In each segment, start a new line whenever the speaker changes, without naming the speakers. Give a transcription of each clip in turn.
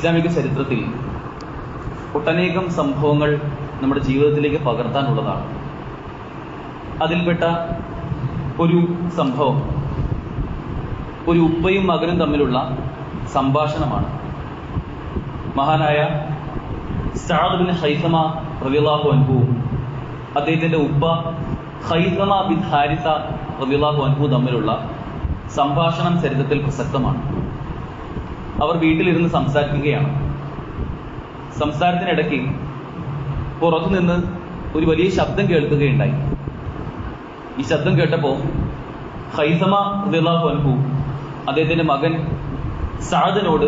ഇസ്ലാമിക ചരിത്രത്തിൽ ഒട്ടനേകം സംഭവങ്ങൾ നമ്മുടെ ജീവിതത്തിലേക്ക് പകർത്താനുള്ളതാണ്. അതിൽപ്പെട്ട ഒരു സംഭവം ഒരു ഉപ്പയും മകനും തമ്മിലുള്ള സംഭാഷണമാണ്. മഹാനായ സഅദ് ബിൻ ഹൈസമ റളിയല്ലാഹു അൻഹു അദ്ദേഹത്തിന്റെ ഉപ്പ ഹൈസമ ബിൻ ഹാരിസ റളിയല്ലാഹു അൻഹു തമ്മിലുള്ള സംഭാഷണം ചരിത്രത്തിൽ പ്രസക്തമാണ്. അവർ വീട്ടിലിരുന്ന് സംസാരിക്കുകയാണ്. സംസാരത്തിനിടയ്ക്ക് പുറത്തുനിന്ന് ഒരു വലിയ ശബ്ദം കേൾക്കുകയുണ്ടായി. ഈ ശബ്ദം കേട്ടപ്പോൾ ഹൈസമ റളിയല്ലാഹു അൻഹു അദ്ദേഹത്തിന്റെ മകൻ സഅദിനോട്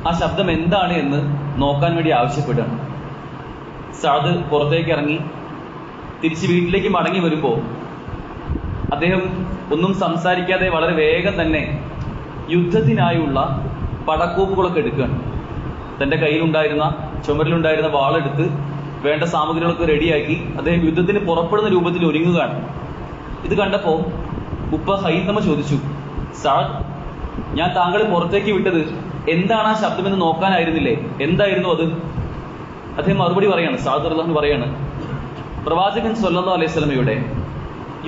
ആ ശബ്ദം എന്താണ് എന്ന് നോക്കാൻ വേണ്ടി ആവശ്യപ്പെടുകയാണ്. സഅദ് പുറത്തേക്ക് ഇറങ്ങി തിരിച്ച് വീട്ടിലേക്ക് മടങ്ങി വരുമ്പോൾ അദ്ദേഹം ഒന്നും സംസാരിക്കാതെ വളരെ വേഗം തന്നെ യുദ്ധത്തിനായുള്ള പടക്കോപ്പുകളൊക്കെ എടുക്കുകയാണ്. തന്റെ കയ്യിലുണ്ടായിരുന്ന ചുമരിലുണ്ടായിരുന്ന വാളെടുത്ത് വേണ്ട സാമഗ്രികളൊക്കെ റെഡിയാക്കി അദ്ദേഹം യുദ്ധത്തിന് പുറപ്പെടുന്ന രൂപത്തിൽ ഒരുങ്ങുകയാണ്. ഇത് കണ്ടപ്പോൾ ഉപ്പ ഹൈസമ ചോദിച്ചു, സഅദ്, ഞാൻ താങ്കളെ പുറത്തേക്ക് വിട്ടത് എന്താണ് ആ ശബ്ദമെന്ന് നോക്കാനായിരുന്നില്ലേ? എന്തായിരുന്നു അത്? അദ്ദേഹം മറുപടി പറയാണ്, സഅദ് റളിയല്ലാഹു അൻഹു പറയാണ്, പ്രവാചകൻ സ്വല്ലല്ലാഹു അലൈഹി വസല്ലമയുടെ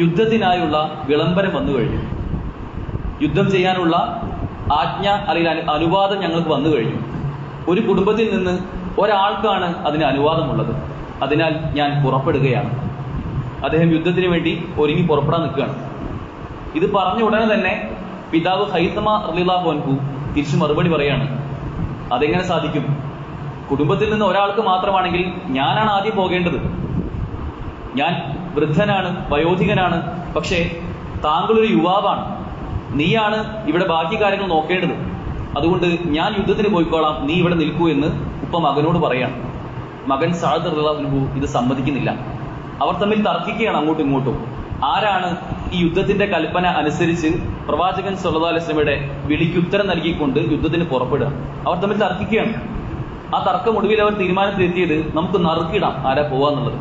യുദ്ധത്തിനായുള്ള വിളംബരം വന്നു കഴിഞ്ഞു. യുദ്ധം ചെയ്യാനുള്ള ആജ്ഞ അല്ലെങ്കിൽ അനുവാദം ഞങ്ങൾക്ക് വന്നു കഴിഞ്ഞു. ഒരു കുടുംബത്തിൽ നിന്ന് ഒരാൾക്കാണ് അതിന് അനുവാദമുള്ളത്. അതിനാൽ ഞാൻ പുറപ്പെടുകയാണ്. അദ്ദേഹം യുദ്ധത്തിന് വേണ്ടി ഒരുങ്ങി പുറപ്പെടാൻ നിൽക്കുകയാണ്. ഇത് പറഞ്ഞ ഉടനെ തന്നെ പിതാവ് ഹൈസമ റളിയല്ലാഹു അൻഹു തിരിച്ചു മറുപടി പറയാണ്, അതെങ്ങനെ സാധിക്കും? കുടുംബത്തിൽ നിന്ന് ഒരാൾക്ക് മാത്രമാണെങ്കിൽ ഞാനാണ് ആദ്യം പോകേണ്ടത്. ഞാൻ വൃദ്ധനാണ്, വയോധികനാണ്. പക്ഷേ താങ്കളൊരു യുവാവാണ്. നീയാണ് ഇവിടെ ബാക്കി കാര്യങ്ങൾ നോക്കേണ്ടത്. അതുകൊണ്ട് ഞാൻ യുദ്ധത്തിന് പോയിക്കോളാം, നീ ഇവിടെ നിൽക്കൂ എന്ന് ഉപ്പ മകനോട് പറയാണ്. മകൻ സഅദ് റളിയല്ലാഹു അൻഹു ഇത് സമ്മതിക്കുന്നില്ല. അവർ തമ്മിൽ തർക്കിക്കുകയാണ് അങ്ങോട്ടും ഇങ്ങോട്ടും. ആരാണ് ഈ യുദ്ധത്തിന്റെ കൽപ്പന അനുസരിച്ച് പ്രവാചകൻ സ്വല്ലല്ലാഹു അലൈഹി വസല്ലമയുടെ വിളിക്ക് ഉത്തരം നൽകിക്കൊണ്ട് യുദ്ധത്തിന് പുറപ്പെടുക? അവർ തമ്മിൽ തർക്കിക്കുകയാണ്. ആ തർക്കം ഒടുവിൽ അവർ തീരുമാനത്തിലെത്തിയത് നമുക്ക് നറുക്കിടാം ആരാ പോവാന്നുള്ളത്.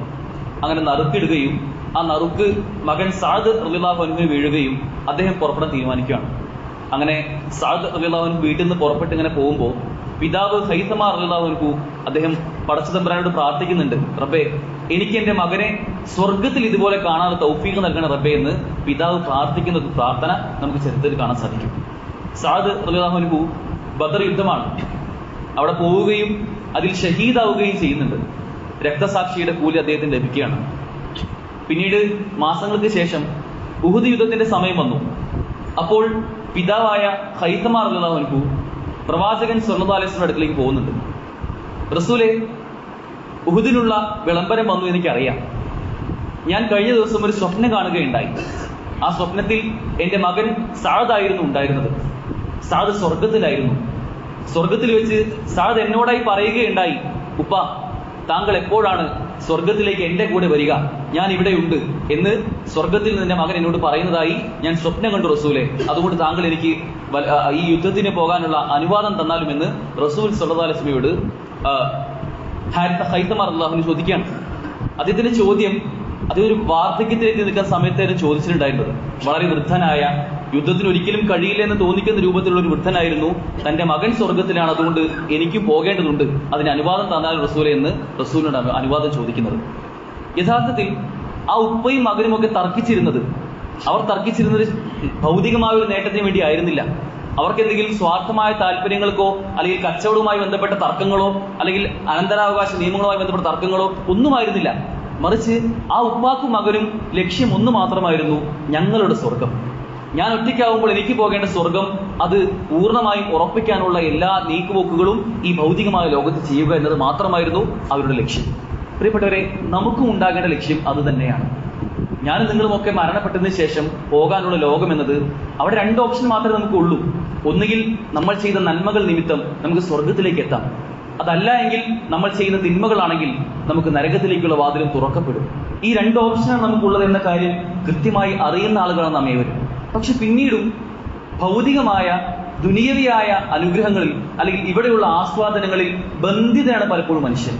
അങ്ങനെ നറുക്കിടുകയും ആ നറുക്ക് മകൻ സഅദ് റളിയല്ലാഹു അൻഹുവിന് വീഴുകയും അദ്ദേഹം പുറപ്പെടാൻ തീരുമാനിക്കുകയാണ്. അങ്ങനെ സഅദ് റളിയല്ലാഹു അൻഹു വീട്ടിൽ നിന്ന് പുറപ്പെട്ട് ഇങ്ങനെ പോകുമ്പോൾ പിതാവ് ഹൈസമ റളിയല്ലാഹു അൻഹു അദ്ദേഹം പടച്ചതമ്പുരാനോട് പ്രാർത്ഥിക്കുന്നുണ്ട്, റബ്ബേ, എനിക്ക് എന്റെ മകനെ സ്വർഗത്തിൽ ഇതുപോലെ കാണാനുള്ള തൗഫീഖ് നൽകണം റബ്ബേ എന്ന് പിതാവ് പ്രാർത്ഥിക്കുന്ന ഒരു പ്രാർത്ഥന നമുക്ക് ചരിത്രത്തിൽ കാണാൻ സാധിക്കും. സഅദ് റളിയല്ലാഹു അൻഹു ബദർ യുദ്ധമാണ്, അവിടെ പോവുകയും അതിൽ ഷഹീദാവുകയും ചെയ്യുന്നുണ്ട്. രക്തസാക്ഷിയുടെ കൂലി അദ്ദേഹത്തിന് ലഭിക്കുകയാണ്. പിന്നീട് മാസങ്ങൾക്ക് ശേഷം ഉഹുദ് യുദ്ധത്തിന്റെ സമയം വന്നു. അപ്പോൾ പിതാവായ ഹൈസമ റളിയല്ലാഹു അൻഹു പ്രവാചകൻ സ്വല്ലല്ലാഹു അലൈഹി വസല്ലം അടുക്കലേക്ക് പോകുന്നുണ്ട്. റസൂലേ, ഉഹുദിനുള്ള വിളംബരം വന്നു, എനിക്കറിയാം. ഞാൻ കഴിഞ്ഞ ദിവസം ഒരു സ്വപ്നം കാണുകയുണ്ടായി. ആ സ്വപ്നത്തിൽ എന്റെ മകൻ സഅദ് ആയിരുന്നു ഉണ്ടായിരുന്നത്. സഅദ് സ്വർഗത്തിലായിരുന്നു. സ്വർഗത്തിൽ വെച്ച് സഅദ് എന്നോടായി പറയുകയുണ്ടായി, ഉപ്പ, താങ്കൾ എപ്പോഴാണ് സ്വർഗത്തിലേക്ക് എന്റെ കൂടെ വരിക? ഞാൻ ഇവിടെയുണ്ട് എന്ന് സ്വർഗത്തിൽ നിന്റെ മകൻ എന്നോട് പറയുന്നതായി ഞാൻ സ്വപ്നം കണ്ടു റസൂലെ. അതുകൊണ്ട് താങ്കൾ എനിക്ക് ഈ യുദ്ധത്തിന് പോകാനുള്ള അനുവാദം തന്നാലും എന്ന് റസൂൽ സ്വല്ലല്ലാഹു അലൈഹി വസല്ലമയോട് ഹൈസമ റളിയല്ലാഹു അൻഹു ചോദിക്കുകയാണ്. അദ്ദേഹത്തിന്റെ ചോദ്യം അതൊരു വാർദ്ധക്യത്തിലേക്ക് നിൽക്കുന്ന സമയത്തായിരുന്നു ചോദിച്ചിട്ടുണ്ടായിരുന്നത്. വളരെ വൃദ്ധനായ, യുദ്ധത്തിന് ഒരിക്കലും കഴിയില്ല എന്ന് തോന്നിക്കുന്ന രൂപത്തിലുള്ള ഒരു വൃദ്ധനായിരുന്നു. തന്റെ മകൻ സ്വർഗത്തിലാണ്, അതുകൊണ്ട് എനിക്കും പോകേണ്ടതുണ്ട്, അതിന് അനുവാദം തന്നാൽ റസൂലെ എന്ന് റസൂലിനോട് അനുവാദം ചോദിക്കുന്നത്. യഥാർത്ഥത്തിൽ ആ ഉപ്പയും മകനും ഒക്കെ തർക്കിച്ചിരുന്നത് ഭൗതികമായ ഒരു നേട്ടത്തിന് വേണ്ടി ആയിരുന്നില്ല. അവർക്ക് എന്തെങ്കിലും സ്വാർത്ഥമായ താല്പര്യങ്ങൾക്കോ അല്ലെങ്കിൽ കച്ചവടവുമായി ബന്ധപ്പെട്ട തർക്കങ്ങളോ അല്ലെങ്കിൽ അനന്തരാവകാശ നിയമങ്ങളുമായി ബന്ധപ്പെട്ട തർക്കങ്ങളോ ഒന്നുമായിരുന്നില്ല. മറിച്ച് ആ ഉപ്പാക്കും മകനും ലക്ഷ്യം ഒന്ന് മാത്രമായിരുന്നു, ഞങ്ങളുടെ സ്വർഗം. ഞാൻ ഒറ്റയ്ക്കാവുമ്പോൾ എനിക്ക് പോകേണ്ട സ്വർഗം അത് പൂർണ്ണമായും ഉറപ്പിക്കാനുള്ള എല്ലാ നീക്കുപോക്കുകളും ഈ ഭൗതികമായ ലോകത്ത് ചെയ്യുക എന്നത് മാത്രമായിരുന്നു അവരുടെ ലക്ഷ്യം. പ്രിയപ്പെട്ടവരെ, നമുക്കും ഉണ്ടാകേണ്ട ലക്ഷ്യം അത് തന്നെയാണ്. ഞാനും നിങ്ങളുമൊക്കെ മരണപ്പെട്ടതിന് ശേഷം പോകാനുള്ള ലോകം എന്നത് അവിടെ രണ്ട് ഓപ്ഷൻ മാത്രമേ നമുക്കുള്ളൂ. ഒന്നുകിൽ നമ്മൾ ചെയ്ത നന്മകൾ നിമിത്തം നമുക്ക് സ്വർഗത്തിലേക്ക് എത്താം. അതല്ല എങ്കിൽ നമ്മൾ ചെയ്യുന്ന തിന്മകളാണെങ്കിൽ നമുക്ക് നരകത്തിലേക്കുള്ള വാതിലും തുറക്കപ്പെടും. ഈ രണ്ട് ഓപ്ഷനാണ് നമുക്കുള്ളത് എന്ന കാര്യം കൃത്യമായി അറിയുന്ന ആളുകളാണ് നാം ഏവരും. പക്ഷെ പിന്നീടും ഭൗതികമായ ദുനിയവിയായ അനുഗ്രഹങ്ങളിൽ അല്ലെങ്കിൽ ഇവിടെയുള്ള ആസ്വാദനങ്ങളിൽ ബന്ധിതനാണ് പലപ്പോഴും മനുഷ്യൻ.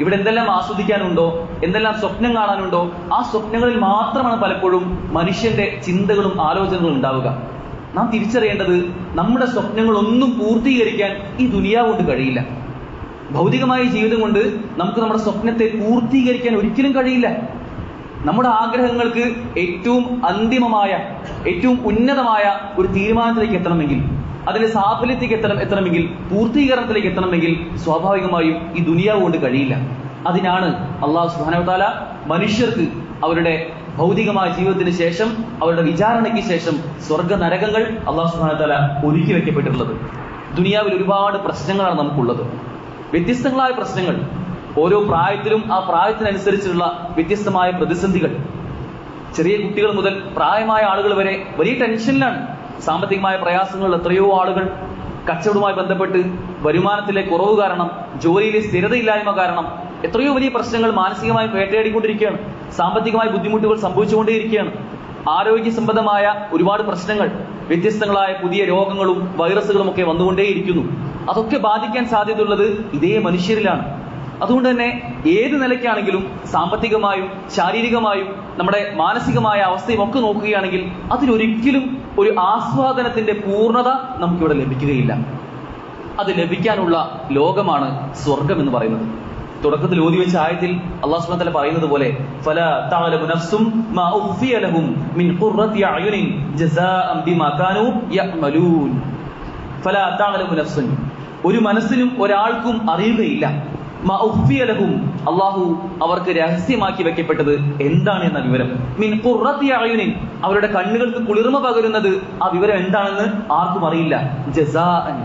ഇവിടെ എന്തെല്ലാം ആസ്വദിക്കാനുണ്ടോ, എന്തെല്ലാം സ്വപ്നം കാണാനുണ്ടോ, ആ സ്വപ്നങ്ങളിൽ മാത്രമാണ് പലപ്പോഴും മനുഷ്യന്റെ ചിന്തകളും ആലോചനകളും ഉണ്ടാവുക. നാം തിരിച്ചറിയേണ്ടത് നമ്മുടെ സ്വപ്നങ്ങളൊന്നും പൂർത്തീകരിക്കാൻ ഈ ദുനിയാവ് കൊണ്ട് കഴിയില്ല. ഭൗതികമായ ജീവിതം കൊണ്ട് നമുക്ക് നമ്മുടെ സ്വപ്നത്തെ പൂർത്തീകരിക്കാൻ ഒരിക്കലും കഴിയില്ല. നമ്മുടെ ആഗ്രഹങ്ങൾക്ക് ഏറ്റവും അന്തിമമായ, ഏറ്റവും ഉന്നതമായ ഒരു തീരുമാനത്തിലേക്ക് എത്തണമെങ്കിൽ, അതിന്റെ സാഫല്യത്തേക്ക് എത്തണമെങ്കിൽ, പൂർത്തീകരണത്തിലേക്ക് എത്തണമെങ്കിൽ സ്വാഭാവികമായും ഈ ദുനിയാവ് കൊണ്ട് കഴിയില്ല. അതിനാണ് അല്ലാഹു സുബ്ഹാനഹു വ തആല മനുഷ്യർക്ക് അവരുടെ ഭൗതികമായ ജീവിതത്തിന് ശേഷം, അവരുടെ വിചാരണയ്ക്ക് ശേഷം സ്വർഗ നരകങ്ങൾ അല്ലാഹു സുബ്ഹാനഹു വ തആല ഒരുക്കി വെക്കപ്പെട്ടിട്ടുള്ളത്. ദുനിയാവിൽ ഒരുപാട് പ്രശ്നങ്ങളാണ് നമുക്കുള്ളത്, വ്യത്യസ്തങ്ങളായ പ്രശ്നങ്ങൾ. ഓരോ പ്രായത്തിലും ആ പ്രായത്തിനനുസരിച്ചുള്ള വ്യത്യസ്തമായ പ്രതിസന്ധികൾ. ചെറിയ കുട്ടികൾ മുതൽ പ്രായമായ ആളുകൾ വരെ വലിയ ടെൻഷനിലാണ്. സാമ്പത്തികമായ പ്രയാസങ്ങൾ എത്രയോ ആളുകൾ, കച്ചവടവുമായി ബന്ധപ്പെട്ട് വരുമാനത്തിലെ കുറവ് കാരണം, ജോലിയിലെ സ്ഥിരതയില്ലായ്മ കാരണം എത്രയോ വലിയ പ്രശ്നങ്ങൾ മാനസികമായി വേട്ടയാടിക്കൊണ്ടിരിക്കുകയാണ്. സാമ്പത്തികമായ ബുദ്ധിമുട്ടുകൾ സംഭവിച്ചുകൊണ്ടേയിരിക്കുകയാണ്. ആരോഗ്യ സംബന്ധമായ ഒരുപാട് പ്രശ്നങ്ങൾ, വ്യത്യസ്തങ്ങളായ പുതിയ രോഗങ്ങളും വൈറസുകളും ഒക്കെ വന്നുകൊണ്ടേയിരിക്കുന്നു. അതൊക്കെ ബാധിക്കാൻ സാധ്യതയുള്ളത് ഇതേ മനുഷ്യരിലാണ്. അതുകൊണ്ട് തന്നെ ഏത് നിലയ്ക്കാണെങ്കിലും, സാമ്പത്തികമായും ശാരീരികമായും നമ്മുടെ മാനസികമായ അവസ്ഥയും ഒക്കെ നോക്കുകയാണെങ്കിൽ അതിലൊരിക്കലും ഒരു ആസ്വാദനത്തിന്റെ പൂർണ്ണത നമുക്കിവിടെ ലഭിക്കുകയില്ല. അത് ലഭിക്കാനുള്ള ലോകമാണ് സ്വർഗം എന്ന് പറയുന്നത്. തുടക്കത്തിൽ ഓതി വെച്ച ആയത്തിൽ അല്ലാഹു സുബ്ഹാനഹു വ തആല പറയുന്നത് പോലെ ഫലാ തഅലമു നഫ്സും മാ ഉഖ്ഫിയ ലഹും മിൻ ഖുർറത്തി അയുനിൻ ജസാഅൻ ബിമാ കാനൂ യഅമലൂൻ. ഫലാ തഅലമു നഫ്സുൻ, ഒരു മനസ്സിനും ഒരാൾക്കും അറിയുകയില്ല, മാ ഉഖ്ഫിയ ലഹും, അല്ലാഹു അവർക്ക് രഹസ്യമാക്കി വെക്കപ്പെട്ടത് എന്താണ് എന്ന വിവരം. മിൻ ഖുർറത്തി അയുനിൻ, അവരുടെ കണ്ണുകൾക്ക് കുളിർമ പകരുന്നത്, ആ വിവരം എന്താണെന്ന് ആർക്കും അറിയില്ല. ജസാഅൻ,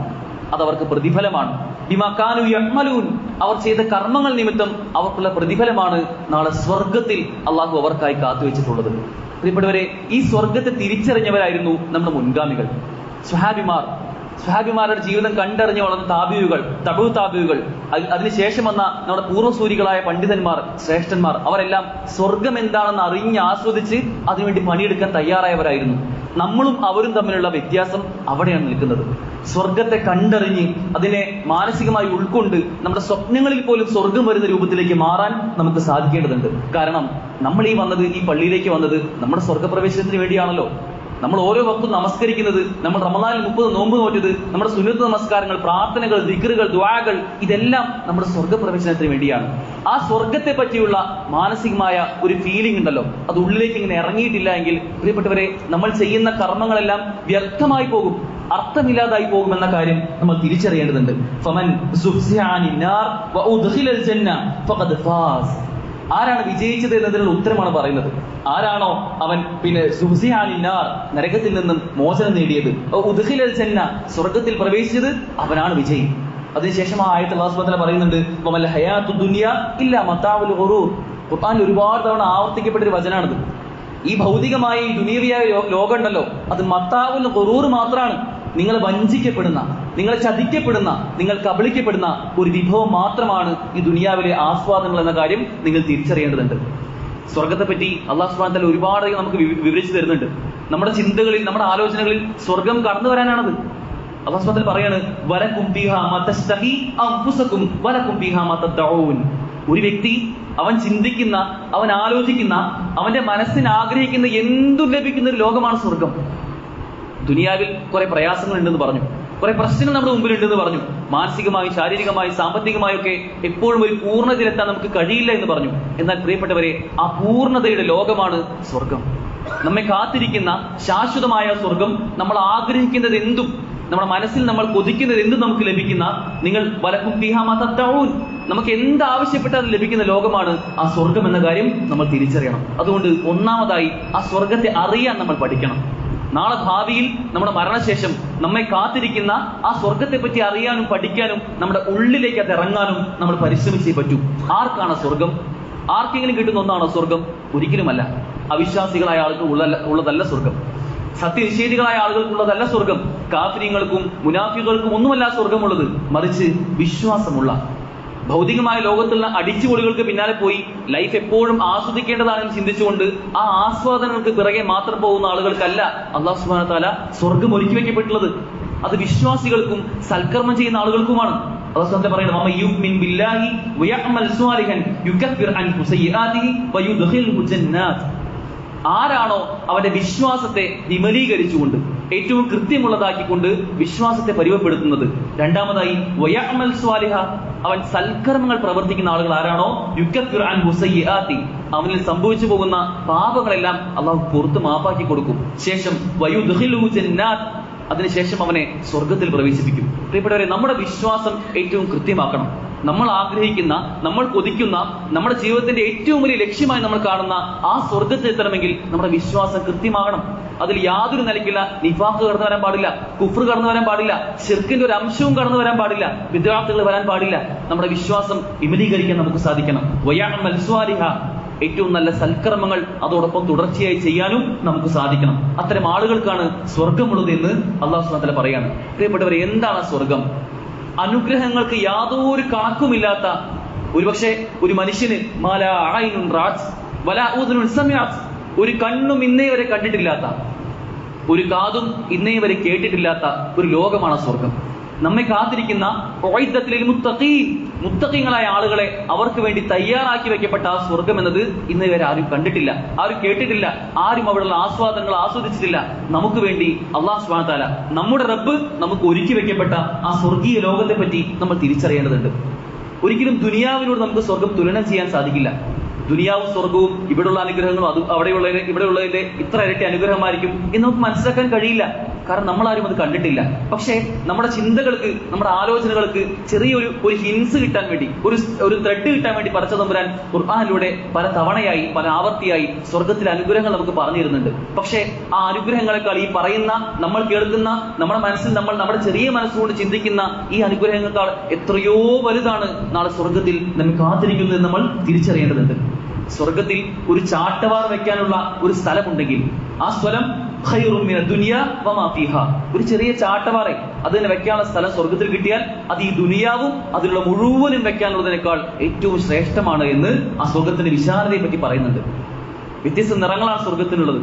അതവർക്ക് പ്രതിഫലമാണ്. ബിമാ കാനൂ യഅമലൂൻ, അവർ ചെയ്ത കർമ്മങ്ങൾ നിമിത്തം അവർക്കുള്ള പ്രതിഫലമാണ് നാളെ സ്വർഗത്തിൽ അള്ളാഹു അവർക്കായി കാത്തുവെച്ചിട്ടുള്ളത്. പ്രിയപ്പെട്ടവരെ, ഈ സ്വർഗത്തെ തിരിച്ചറിഞ്ഞവരായിരുന്നു നമ്മുടെ മുൻഗാമികൾ, സ്വഹാബിമാരുടെ ജീവിതം കണ്ടറിഞ്ഞ് വളർന്ന താബിഉകൾ, അതിനുശേഷം വന്ന നമ്മുടെ പൂർവ്വസൂരികളായ പണ്ഡിതന്മാർ, ശ്രേഷ്ഠന്മാർ, അവരെല്ലാം സ്വർഗം എന്താണെന്ന് അറിഞ്ഞ് ആസ്വദിച്ച് അതിനുവേണ്ടി പണിയെടുക്കാൻ തയ്യാറായവരായിരുന്നു. നമ്മളും അവരും തമ്മിലുള്ള വ്യത്യാസം അവിടെയാണ് നിൽക്കുന്നത്. സ്വർഗത്തെ കണ്ടറിഞ്ഞ് അതിനെ മാനസികമായി ഉൾക്കൊണ്ട് നമ്മുടെ സ്വപ്നങ്ങളിൽ പോലും സ്വർഗം വരുന്ന രൂപത്തിലേക്ക് മാറാൻ നമുക്ക് സാധിക്കേണ്ടതുണ്ട്. കാരണം നമ്മൾ ഈ പള്ളിയിലേക്ക് വന്നത് നമ്മുടെ സ്വർഗപ്രവേശനത്തിന് വേണ്ടിയാണല്ലോ. നമ്മൾ ഓരോ വക്തും നമസ്കരിക്കുന്നത്, നമ്മൾ റമദാനിൽ 30 നോമ്പ് നോറ്റത്, നമ്മുടെ സുന്നത്ത് നമസ്കാരങ്ങൾ, പ്രാർത്ഥനകൾ, ദിക്റുകൾ, ദുആകൾ, ഇതെല്ലാം നമ്മുടെ സ്വർഗപ്രവേശനത്തിന് വേണ്ടിയാണ്. ആ സ്വർഗത്തെ പറ്റിയുള്ള മാനസികമായ ഒരു ഫീലിംഗ് ഉണ്ടല്ലോ, അത് ഉള്ളിലേക്ക് ഇങ്ങനെ ഇറങ്ങിയിട്ടില്ല എങ്കിൽ പ്രിയപ്പെട്ടവരെ, നമ്മൾ ചെയ്യുന്ന കർമ്മങ്ങളെല്ലാം വ്യർത്ഥമായി പോകും, അർത്ഥമില്ലാതായി പോകുമെന്ന കാര്യം നമ്മൾ തിരിച്ചറിയേണ്ടതുണ്ട്. ഫമൻ സുഹ്സിഅ അനിൻ നാർ വഉദ്ഖിലൽ ജന്ന ഫഖദ് ഫാസ്. ആരാണ് വിജയിച്ചത് എന്നതിനുള്ള ഉത്തരമാണ് പറയുന്നത്. ആരാണോ അവൻ സുഹ്സിഅ അനിൻ നാർ, നരകത്തിൽ നിന്നും മോചനം നേടിയത്, ഉദ്ഖിലൽ ജന്ന, സ്വർഗത്തിൽ പ്രവേശിച്ചത്, അവനാണ് വിജയി. അതിനുശേഷം ആ ആയത്തിൽ അല്ലാഹു സുബ്ഹാനഹു വ തആല പറയുന്നുണ്ട്, വമൽ ഹയാത്തുദ് ദുനിയ ഇല്ലാ മതാഉൽ ഗുറൂർ. ഖുർആനിൽ ഒരുപാട് തവണ ആവർത്തിക്കപ്പെട്ടൊരു വചനാണിത്. ഈ ഭൗതികമായ ഈ ദുനിയവിയായ ലോകം ഉണ്ടല്ലോ, അത് മതാഉൽ ഗുറൂർ മാത്രമാണ്. നിങ്ങൾ വഞ്ചിക്കപ്പെടുന്ന, നിങ്ങളെ ചതിക്കപ്പെടുന്ന, നിങ്ങൾ കബളിക്കപ്പെടുന്ന ഒരു വിഭവം മാത്രമാണ് ഈ ദുനിയാവിലെ ആസ്വാദനങ്ങൾ എന്ന കാര്യം നിങ്ങൾ തിരിച്ചറിയേണ്ടതുണ്ട്. സ്വർഗത്തെ പറ്റി അല്ലാഹു സുബ്ഹാനഹു വ തആല ഒരുപാട് നമുക്ക് വിവരിച്ചു തരുന്നുണ്ട്. നമ്മുടെ ചിന്തകളിൽ, നമ്മുടെ ആലോചനകളിൽ സ്വർഗം കടന്നു വരാനാണത്. അല്ലാഹു സുബ്ഹാനഹു വ തആല പറയാണ്, വലകും ഫീഹാ മാ തസ്തഹി അൻഫുസകും വലകും ഫീഹാ മാ തദ്ഊൻ. ഒരു വ്യക്തി അവൻ ചിന്തിക്കുന്ന, അവൻ ആലോചിക്കുന്ന, അവന്റെ മനസ്സിന് ആഗ്രഹിക്കുന്ന എന്തും ലഭിക്കുന്ന ഒരു ലോകമാണ് സ്വർഗം. ദുനിയാവിൽ കുറെ പ്രയാസങ്ങൾ ഉണ്ടെന്ന് പറഞ്ഞു, കുറെ പ്രശ്നങ്ങൾ നമ്മുടെ മുമ്പിൽ ഉണ്ടെന്ന് പറഞ്ഞു. മാനസികമായും ശാരീരികമായും സാമ്പത്തികമായും ഒക്കെ എപ്പോഴും ഒരു പൂർണ്ണതയിലെത്താൻ നമുക്ക് കഴിയില്ല എന്ന് പറഞ്ഞു. എന്നാൽ പ്രിയപ്പെട്ടവരെ, ആ പൂർണ്ണതയുടെ ലോകമാണ് സ്വർഗം. നമ്മെ കാത്തിരിക്കുന്ന ശാശ്വതമായ സ്വർഗം, നമ്മൾ ആഗ്രഹിക്കുന്നത് എന്തും, നമ്മുടെ മനസ്സിൽ നമ്മൾ കൊതിക്കുന്നത് എന്തും നമുക്ക് ലഭിക്കുന്ന, നിങ്ങൾ വലക്കും ഫീഹാ മാ തദ്ഊൻ, നമുക്ക് എന്താവശ്യപ്പെട്ടാൽ ലഭിക്കുന്ന ലോകമാണ് ആ സ്വർഗം എന്ന കാര്യം നമ്മൾ തിരിച്ചറിയണം. അതുകൊണ്ട് ഒന്നാമതായി ആ സ്വർഗത്തെ അറിയാൻ നമ്മൾ പഠിക്കണം. നാളെ ഭാവിയിൽ നമ്മുടെ മരണശേഷം നമ്മെ കാത്തിരിക്കുന്ന ആ സ്വർഗത്തെ പറ്റി അറിയാനും പഠിക്കാനും നമ്മുടെ ഉള്ളിലേക്ക് അത് ഇറങ്ങാനും നമ്മൾ പരിശ്രമിച്ചേ പറ്റൂ. ആർക്കാണ് സ്വർഗം? ആർക്കെങ്കിലും കിട്ടുന്ന ഒന്നാണോ സ്വർഗം? ഒരിക്കലുമല്ല. അവിശ്വാസികളായ ആളുകൾ ഉള്ളതല്ല സ്വർഗം. സത്യനിഷേധികളായ ആളുകൾക്കുള്ളതല്ല സ്വർഗം. കാഫിര്യങ്ങൾക്കും മുനാഫികൾക്കും ഒന്നുമല്ല സ്വർഗമുള്ളത്. മറിച്ച് വിശ്വാസമുള്ള, ഭൗതികമായ ലോകത്തുള്ള അടിച്ചുപൊളികൾക്ക് പിന്നാലെ പോയി ലൈഫ് എപ്പോഴും ആസ്വദിക്കേണ്ടതാണെന്ന് ചിന്തിച്ചുകൊണ്ട് ആ ആസ്വാദനങ്ങൾക്ക് പിറകെ മാത്രം പോകുന്ന ആളുകൾക്കല്ല അല്ലാഹു സുബ്ഹാനഹു വ തആല സ്വർഗം ഒരുക്കി വെക്കപ്പെട്ടുള്ളത്. അത് വിശ്വാസികൾക്കും സൽക്കർമ്മം ചെയ്യുന്ന ആളുകൾക്കുമാണ്. അല്ലാഹു സുബ്ഹാനഹു വ തആല പറയുന്നത്, വമൻ യുമിൻ ബില്ലാഹി വയഅമൽ സ്വാലിഹൻ യുകഫിർ അൻഹു സയ്യിആതിഹി വയുദ്ഖിൽഹു ജന്നാത്ത്. ആരാണോ അവന്റെ വിശ്വാസത്തെ വിമലീകരിച്ചുകൊണ്ട്, ഏറ്റവും കൃത്യമുള്ളതാക്കിക്കൊണ്ട് വിശ്വാസത്തെ പരിവപ്പെടുത്തുന്നത്. രണ്ടാമതായി വയഅമൽ സ്വാലിഹ, അവൻ സൽക്കർമ്മങ്ങൾ പ്രവർത്തിക്കുന്ന ആളുകൾ ആരാണോ യുക്കഫിർ അൻഹു സയ്യിആതി, അവനിൽ സംഭവിച്ചു പോകുന്ന പാപങ്ങളെല്ലാം അള്ളാഹു പുറത്ത് മാപ്പാക്കി കൊടുക്കും. ശേഷം വയുദ്ഖിലുഹു ജന്നാത്ത്, അതിനുശേഷം അവനെ സ്വർഗത്തിൽ പ്രവേശിപ്പിക്കും. പ്രിയപ്പെട്ടവരെ, നമ്മുടെ വിശ്വാസം ഏറ്റവും കൃത്യമാക്കണം. നമ്മൾ ആഗ്രഹിക്കുന്ന, നമ്മൾ കൊതിക്കുന്ന, നമ്മുടെ ജീവിതത്തിന്റെ ഏറ്റവും വലിയ ലക്ഷ്യമായി നമ്മൾ കാണുന്ന ആ സ്വർഗത്തിൽ എത്തണമെങ്കിൽ നമ്മുടെ വിശ്വാസം കൃത്യമാകണം. അതിൽ യാതൊരു നിലയ്ക്കില്ല നിഫാഖ് കടന്നു വരാൻ പാടില്ല, കുഫ്ർ കടന്നു വരാൻ പാടില്ല, ശിർക്കിന്റെ ഒരു അംശവും കടന്നു വരാൻ പാടില്ല, വിദ്യാർത്ഥികൾ വരാൻ പാടില്ല. നമ്മുടെ വിശ്വാസം വിമലീകരിക്കാൻ നമുക്ക് സാധിക്കണം. വയഅമൽ സ്വാലിഹ, ഏറ്റവും നല്ല സൽക്കർമ്മങ്ങൾ അതോടൊപ്പം തുടർച്ചയായി ചെയ്യാനും നമുക്ക് സാധിക്കണം. അത്തരം ആളുകൾക്കാണ് സ്വർഗമുള്ളത് എന്ന് അല്ലാഹു സുബ്ഹാനഹു വ തആല പറയാണ്. പ്രിയപ്പെട്ടവരെ, എന്താണ് സ്വർഗം? അനുഗ്രഹങ്ങൾക്ക് യാതൊരു കണക്കുമില്ലാത്ത, ഒരുപക്ഷെ ഒരു മനുഷ്യന് മാലാ ഐനുൻ റഅത് വലാ ഉദുനുൻ സമിഅത്, ഒരു കണ്ണും ഇന്നേ വരെ കണ്ടിട്ടില്ലാത്ത, ഒരു കാതും ഇന്നേ വരെ കേട്ടിട്ടില്ലാത്ത ഒരു ലോകമാണ് സ്വർഗം. നമ്മെ കാത്തിരിക്കുന്ന മുത്തഖീങ്ങളായ ആളുകളെ അവർക്ക് വേണ്ടി തയ്യാറാക്കി വെക്കപ്പെട്ട ആ സ്വർഗം എന്നത് ഇന്ന് വരെ ആരും കണ്ടിട്ടില്ല, ആരും കേട്ടിട്ടില്ല, ആരും അവിടെയുള്ള ആസ്വാദനങ്ങൾ ആസ്വദിച്ചിട്ടില്ല. നമുക്ക് വേണ്ടി അല്ലാഹു സുബ്ഹാനഹു വ തആല, നമ്മുടെ റബ്ബ് നമുക്ക് ഒരുക്കി വെക്കപ്പെട്ട ആ സ്വർഗീയ ലോകത്തെ പറ്റി നമ്മൾ തിരിച്ചറിയേണ്ടതുണ്ട്. ഒരിക്കലും ദുനിയാവിനോട് നമുക്ക് സ്വർഗം തുലനം ചെയ്യാൻ സാധിക്കില്ല. ദുനിയാവും സ്വർഗവും ഇവിടെയുള്ള അനുഗ്രഹങ്ങളും അത് ഇവിടെയുള്ളതിന്റെ ഇത്ര ഇരട്ടി അനുഗ്രഹമായിരിക്കും എന്ന് നമുക്ക് മനസ്സിലാക്കാൻ കഴിയില്ല. കാരണം നമ്മളാരും അത് കണ്ടിട്ടില്ല. പക്ഷേ നമ്മുടെ ചിന്തകൾക്ക്, നമ്മുടെ ആലോചനകൾക്ക് ചെറിയൊരു ഹിൻസ് കിട്ടാൻ വേണ്ടി, ഒരു ത്രെഡ് കിട്ടാൻ വേണ്ടി പടച്ച തമ്പുരാൻ ഖുർആനിലൂടെ പല തവണയായി, പല ആവർത്തിയായി സ്വർഗത്തിലെ അനുഗ്രഹങ്ങൾ നമുക്ക് പറഞ്ഞു തരുന്നുണ്ട്. പക്ഷേ ആ അനുഗ്രഹങ്ങളെക്കാൾ ഈ പറയുന്ന, നമ്മൾ കേൾക്കുന്ന, നമ്മുടെ മനസ്സിൽ നമ്മുടെ ചെറിയ മനസ്സുകൊണ്ട് ചിന്തിക്കുന്ന ഈ അനുഗ്രഹങ്ങളെക്കാൾ എത്രയോ വലുതാണ് നാളെ സ്വർഗത്തിൽ നമ്മെ കാത്തിരിക്കുന്നത് എന്ന് നമ്മൾ തിരിച്ചറിയേണ്ടതുണ്ട്. സ്വർഗത്തിൽ ഒരു ചാട്ടവാർ വെക്കാനുള്ള ഒരു സ്ഥലമുണ്ടെങ്കിൽ ആ സ്ഥലം ഖൈറുൻ മിന ദുനിയ വമാ ഫീഹാ, ഒരു ചെറിയ ചാട്ടവാറെ അതിനെ വെക്കാനുള്ള സ്ഥലം സ്വർഗത്തിൽ കിട്ടിയാൽ അത് ഈ ദുനിയാവും അതിലുള്ള മുഴുവനും വെക്കാനുള്ളതിനേക്കാൾ ഏറ്റവും ശ്രേഷ്ഠമാണ് എന്ന് ആ സ്വർഗത്തിന്റെ വിശാലതയെ പറ്റി പറയുന്നുണ്ട്. വ്യത്യസ്ത നിറങ്ങളാണ് സ്വർഗത്തിനുള്ളത്.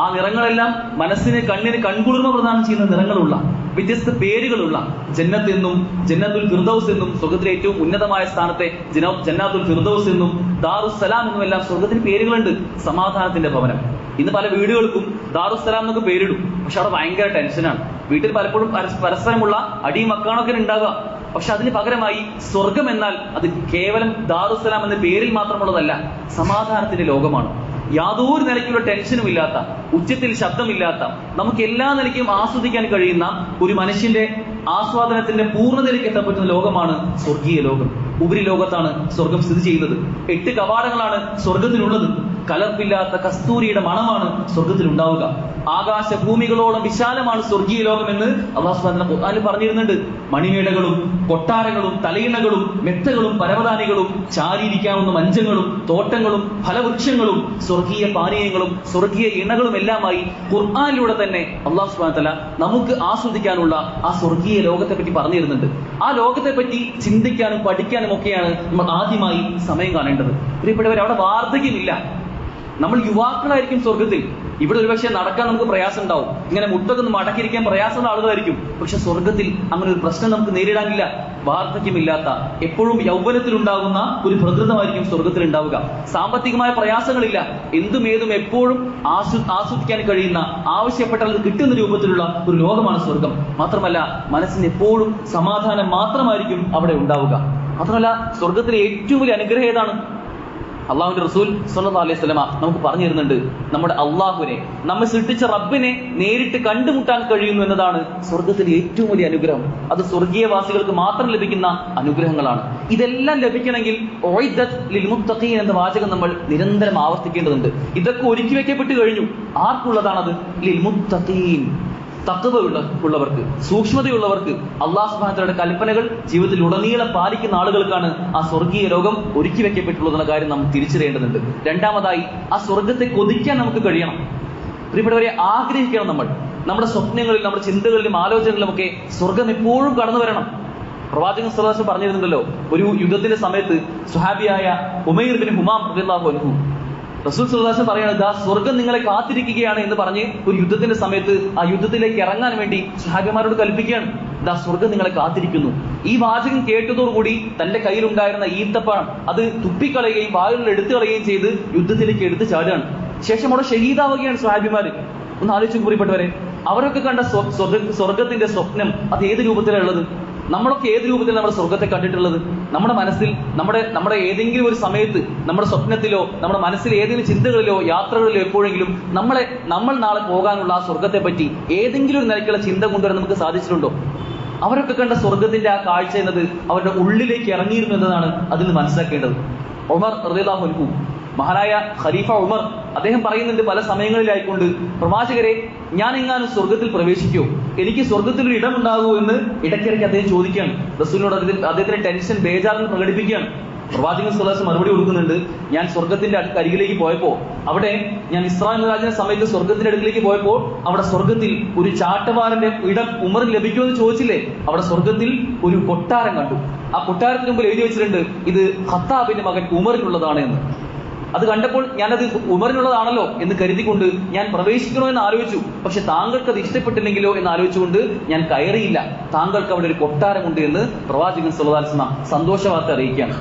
ആ നിറങ്ങളെല്ലാം മനസ്സിന്, കണ്ണിന് കൺകുളിർമ പ്രദാനം ചെയ്യുന്ന നിറങ്ങളുള്ള, വ്യത്യസ്ത പേരുകളുള്ള, ജന്നത്ത് എന്നും ജന്നത്തുൽ ഫിർദൗസ് എന്നും, സ്വർഗത്തിലെ ഏറ്റവും ഉന്നതമായ സ്ഥാനത്തെ ജന്നാത്തുൽ ഫിർദൗസ് എന്നും ദാറുസ്സലാം എന്നും എല്ലാം സ്വർഗത്തിന് പേരുകളുണ്ട്. സമാധാനത്തിന്റെ ഭവനം. ഇന്ന് പല വീടുകൾക്കും ദാറുസ്സലാം എന്നൊക്കെ പേരിടും. പക്ഷെ അവിടെ ഭയങ്കര ടെൻഷനാണ്. വീട്ടിൽ പലപ്പോഴും പരസ്പരമുള്ള അടിയും മക്കാണൊക്കെ ഉണ്ടാവുക. പക്ഷെ അതിന് പകരമായി സ്വർഗം എന്നാൽ അത് കേവലം ദാറുസ്സലാം എന്ന പേരിൽ മാത്രമുള്ളതല്ല, സമാധാനത്തിന്റെ ലോകമാണ്. യാതൊരു നിലയ്ക്കുള്ള ടെൻഷനും ഇല്ലാത്ത, ഉച്ചത്തിൽ ശബ്ദമില്ലാത്ത, നമുക്ക് എല്ലാ നിലയ്ക്കും ആസ്വദിക്കാൻ കഴിയുന്ന ഒരു മനുഷ്യന്റെ ആസ്വാദനത്തിന്റെ പൂർണ്ണതയിലേക്ക് എത്താൻ പറ്റുന്ന ലോകമാണ് സ്വർഗീയ ലോകം. ഉപരി ലോകത്താണ് സ്വർഗം സ്ഥിതി ചെയ്യുന്നത്. 8 കവാടങ്ങളാണ് സ്വർഗത്തിനുള്ളത്. കലർപ്പില്ലാത്ത കസ്തൂരിയുടെ മണമാണ് സ്വർഗത്തിൽ ഉണ്ടാവുക. ആകാശഭൂമികളോളം വിശാലമാണ് സ്വർഗീയ ലോകമെന്ന് അല്ലാഹു സുബ്ഹാനഹു വ തആല പറഞ്ഞിരുന്നുണ്ട്. മണിമേടകളും കൊട്ടാരങ്ങളും തലയിണകളും മെത്തകളും പരവതാനികളും ചാരിയിരിക്കാവുന്ന മഞ്ചങ്ങളും തോട്ടങ്ങളും ഫലവൃക്ഷങ്ങളും സ്വർഗീയ പാനീയങ്ങളും സ്വർഗീയ ഇണകളും എല്ലാമായി ഖുർആനിലൂടെ തന്നെ അല്ലാഹു സുബ്ഹാനഹു വ തആല നമുക്ക് ആസ്വദിക്കാനുള്ള ആ സ്വർഗീയ ലോകത്തെ പറ്റി പറഞ്ഞു തരുന്നുണ്ട്. ആ ലോകത്തെ പറ്റി ചിന്തിക്കാനും പഠിക്കാനും ഒക്കെയാണ് നമ്മൾ ആദ്യമായി സമയം കാണേണ്ടത്. പ്രിയപ്പെട്ടവർ, അവിടെ വാർദ്ധക്യമില്ല. നമ്മൾ യുവാക്കളായിരിക്കും സ്വർഗത്തിൽ. ഇവിടെ ഒരുപക്ഷെ നടക്കാൻ നമുക്ക് പ്രയാസം ഉണ്ടാവും, ഇങ്ങനെ മുട്ടൊക്കെ മടക്കിയിരിക്കാൻ പ്രയാസമുള്ള ആളുകളായിരിക്കും. പക്ഷെ സ്വർഗത്തിൽ അങ്ങനെ ഒരു പ്രശ്നം നമുക്ക് നേരിടാനില്ല. വാർദ്ധക്യമില്ലാത്ത, എപ്പോഴും യൗവനത്തിലുണ്ടാകുന്ന ഒരു പ്രകൃതമായിരിക്കും സ്വർഗത്തിൽ ഉണ്ടാവുക. സാമ്പത്തികമായ പ്രയാസങ്ങളില്ല. എന്തും ഏതും എപ്പോഴും ആസ്വദിക്കാൻ കഴിയുന്ന, ആവശ്യപ്പെട്ടാൽ അത് കിട്ടുന്ന രൂപത്തിലുള്ള ഒരു ലോകമാണ് സ്വർഗം. മാത്രമല്ല, മനസ്സിന് എപ്പോഴും സമാധാനം മാത്രമായിരിക്കും അവിടെ ഉണ്ടാവുക. മാത്രമല്ല, സ്വർഗത്തിലെ ഏറ്റവും വലിയ അനുഗ്രഹം ഏതാണ്? അള്ളാഹുവിന്റെ റസൂൽ സ്വല്ലല്ലാഹു അലൈഹി വസല്ലമ നമുക്ക് പറഞ്ഞു തരുന്നുണ്ട്, നമ്മുടെ അള്ളാഹുവിനെ, നമ്മെ സൃഷ്ടിച്ച റബ്ബിനെ നേരിട്ട് കണ്ടുമുട്ടാൻ കഴിയുന്നു എന്നതാണ് സ്വർഗത്തിലെ ഏറ്റവും വലിയ അനുഗ്രഹം. അത് സ്വർഗീയവാസികൾക്ക് മാത്രം ലഭിക്കുന്ന അനുഗ്രഹങ്ങളാണ്. ഇതെല്ലാം ലഭിക്കണമെങ്കിൽ ഉഇദ്ദത് ലിൽ മുത്തഖീൻ എന്ന വാചകം നമ്മൾ നിരന്തരം ആവർത്തിക്കേണ്ടതുണ്ട്. ഇതൊക്കെ ഒരുക്കി വെക്കപ്പെട്ട് കഴിഞ്ഞു. ആർക്കുള്ളതാണത്? ലിൽ മുത്തഖീൻ, തഖ്വ ഉള്ളവർക്ക്, സൂക്ഷ്മതയുള്ളവർക്ക്, അല്ലാഹു സുബ്ഹാനഹു വ തആലയുടെ കൽപ്പനകൾ ജീവിതത്തിൽ ഉടനീളം പാലിക്കുന്ന ആളുകൾക്കാണ് ആ സ്വർഗീയ ലോകം ഒരുക്കി വെക്കപ്പെട്ടുള്ളതെന്ന കാര്യം നാം തിരിച്ചറിയേണ്ടതുണ്ട്. രണ്ടാമതായി, ആ സ്വർഗത്തെ കൊതിക്കാൻ നമുക്ക് കഴിയണം. പ്രിയപ്പെട്ടവരെ, ആഗ്രഹിക്കണം. നമ്മുടെ സ്വപ്നങ്ങളിൽ, നമ്മുടെ ചിന്തകളിലും ആലോചനകളിലും ഒക്കെ സ്വർഗം എപ്പോഴും കടന്നു വരണം. പ്രവാചകൻ സ്വല്ലല്ലാഹു അലൈഹി വസല്ലം പറഞ്ഞിരുന്നല്ലോ, ഒരു യുദ്ധത്തിന്റെ സമയത്ത് സ്വഹാബിയായ ഉമൈർ ബിൻ ഹുമാം റളിയല്ലാഹു അൻഹു റസൂൽ സ്വല്ലല്ലാഹു അലൈഹി വസല്ലം പറയാണ്, ദാ സ്വർഗം നിങ്ങളെ കാത്തിരിക്കുകയാണ് എന്ന് പറഞ്ഞ് ഒരു യുദ്ധത്തിന്റെ സമയത്ത് ആ യുദ്ധത്തിലേക്ക് ഇറങ്ങാൻ വേണ്ടി സ്വഹാബിമാരോട് കൽപ്പിക്കുകയാണ്, ദാ സ്വർഗം നിങ്ങളെ കാത്തിരിക്കുന്നു. ഈ വാചകം കേട്ടതോടുകൂടി തന്റെ കയ്യിലുണ്ടായിരുന്ന ഈത്തപ്പഴം അത് തുപ്പിക്കളയുകയും വായുകളിൽ എടുത്തു കളയുകയും ചെയ്ത് യുദ്ധത്തിലേക്ക് എടുത്തു ചാടുകയാണ്. ശേഷം അവിടെ ഷഹീദാവുകയാണ് സ്വഹാബിമാര്. ഒന്ന് ആലോചിച്ച് പ്രിയപ്പെട്ടവരെ, അവരൊക്കെ കണ്ട സ്വർഗത്തിന്റെ സ്വപ്നം അത് ഏത് രൂപത്തിലുള്ളത്? നമ്മളൊക്കെ ഏത് രൂപത്തിൽ നമ്മുടെ സ്വർഗത്തെ കണ്ടിട്ടുള്ളത്? നമ്മുടെ മനസ്സിൽ നമ്മുടെ ഏതെങ്കിലും ഒരു സമയത്ത് നമ്മുടെ സ്വപ്നത്തിലോ നമ്മുടെ മനസ്സിൽ ഏതെങ്കിലും ചിന്തകളിലോ യാത്രകളിലോ എപ്പോഴെങ്കിലും നമ്മൾ നാളെ പോകാനുള്ള ആ സ്വർഗത്തെ പറ്റി ഏതെങ്കിലും ഒരു നിലയ്ക്കുള്ള ചിന്ത കൊണ്ടുവരാൻ നമുക്ക് സാധിച്ചിട്ടുണ്ടോ? അവരൊക്കെ കണ്ട സ്വർഗത്തിന്റെ ആ കാഴ്ച എന്നത് അവരുടെ ഉള്ളിലേക്ക് ഇറങ്ങിയിരുന്നു എന്നതാണ് അതിൽ നിന്ന് മനസ്സിലാക്കേണ്ടത്. ഉമർ റളിയല്ലാഹു അൻഹു, മഹാനായ ഖലീഫ ഉമർ, അദ്ദേഹം പറയുന്നുണ്ട് പല സമയങ്ങളിലായിക്കൊണ്ട്, പ്രവാചകരെ, ഞാൻ എങ്ങാനും സ്വർഗത്തിൽ പ്രവേശിക്കോ, എനിക്ക് സ്വർഗത്തിൽ ഒരു ഇടമുണ്ടാകുമോ എന്ന് ഇടയ്ക്കിടയ്ക്ക് അദ്ദേഹം ചോദിക്കുകയാണ്. റസൂലിനോട് അദ്ദേഹത്തിന്റെ ടെൻഷൻ, ബേജാറിന് പ്രകടിപ്പിക്കുകയാണ്. പ്രവാചകൻ സ്വല്ലല്ലാഹു അലൈഹി വസല്ലം മറുപടി കൊടുക്കുന്നുണ്ട്, ഞാൻ സ്വർഗത്തിന്റെ അരികിലേക്ക് പോയപ്പോ, അവിടെ ഞാൻ ഇസ്രാ മിഅ്റാജിന്റെ സമയത്ത് സ്വർഗത്തിന്റെ അടുക്കിലേക്ക് പോയപ്പോ അവിടെ സ്വർഗത്തിൽ ഒരു ചാട്ടവാറിന്റെ ഇടം ഉമറിന് ലഭിക്കുമെന്ന് ചോദിച്ചില്ലേ, അവിടെ സ്വർഗത്തിൽ ഒരു കൊട്ടാരം കണ്ടു. ആ കൊട്ടാരത്തിന് മുമ്പിൽ എഴുതി വെച്ചിട്ടുണ്ട്, ഇത് ഖത്താബിന്റെ മകൻ ഉമറിനുള്ളതാണ് എന്ന്. അത് കണ്ടപ്പോൾ ഞാനത് ഉമറിനുള്ളതാണല്ലോ എന്ന് കരുതിക്കൊണ്ട് ഞാൻ പ്രവേശിക്കണോ എന്ന് ആലോചിച്ചു. പക്ഷെ താങ്കൾക്ക് അത് ഇഷ്ടപ്പെട്ടില്ലെങ്കിലോ എന്ന് ആലോചിച്ചുകൊണ്ട് ഞാൻ കയറിയില്ല. താങ്കൾക്ക് അവിടെ ഒരു കൊട്ടാരമുണ്ട് എന്ന് പ്രവാചകൻ സ്വല്ലല്ലാഹു അലൈഹി വസല്ലം സന്തോഷ വാർത്ത അറിയിക്കുകയാണ്.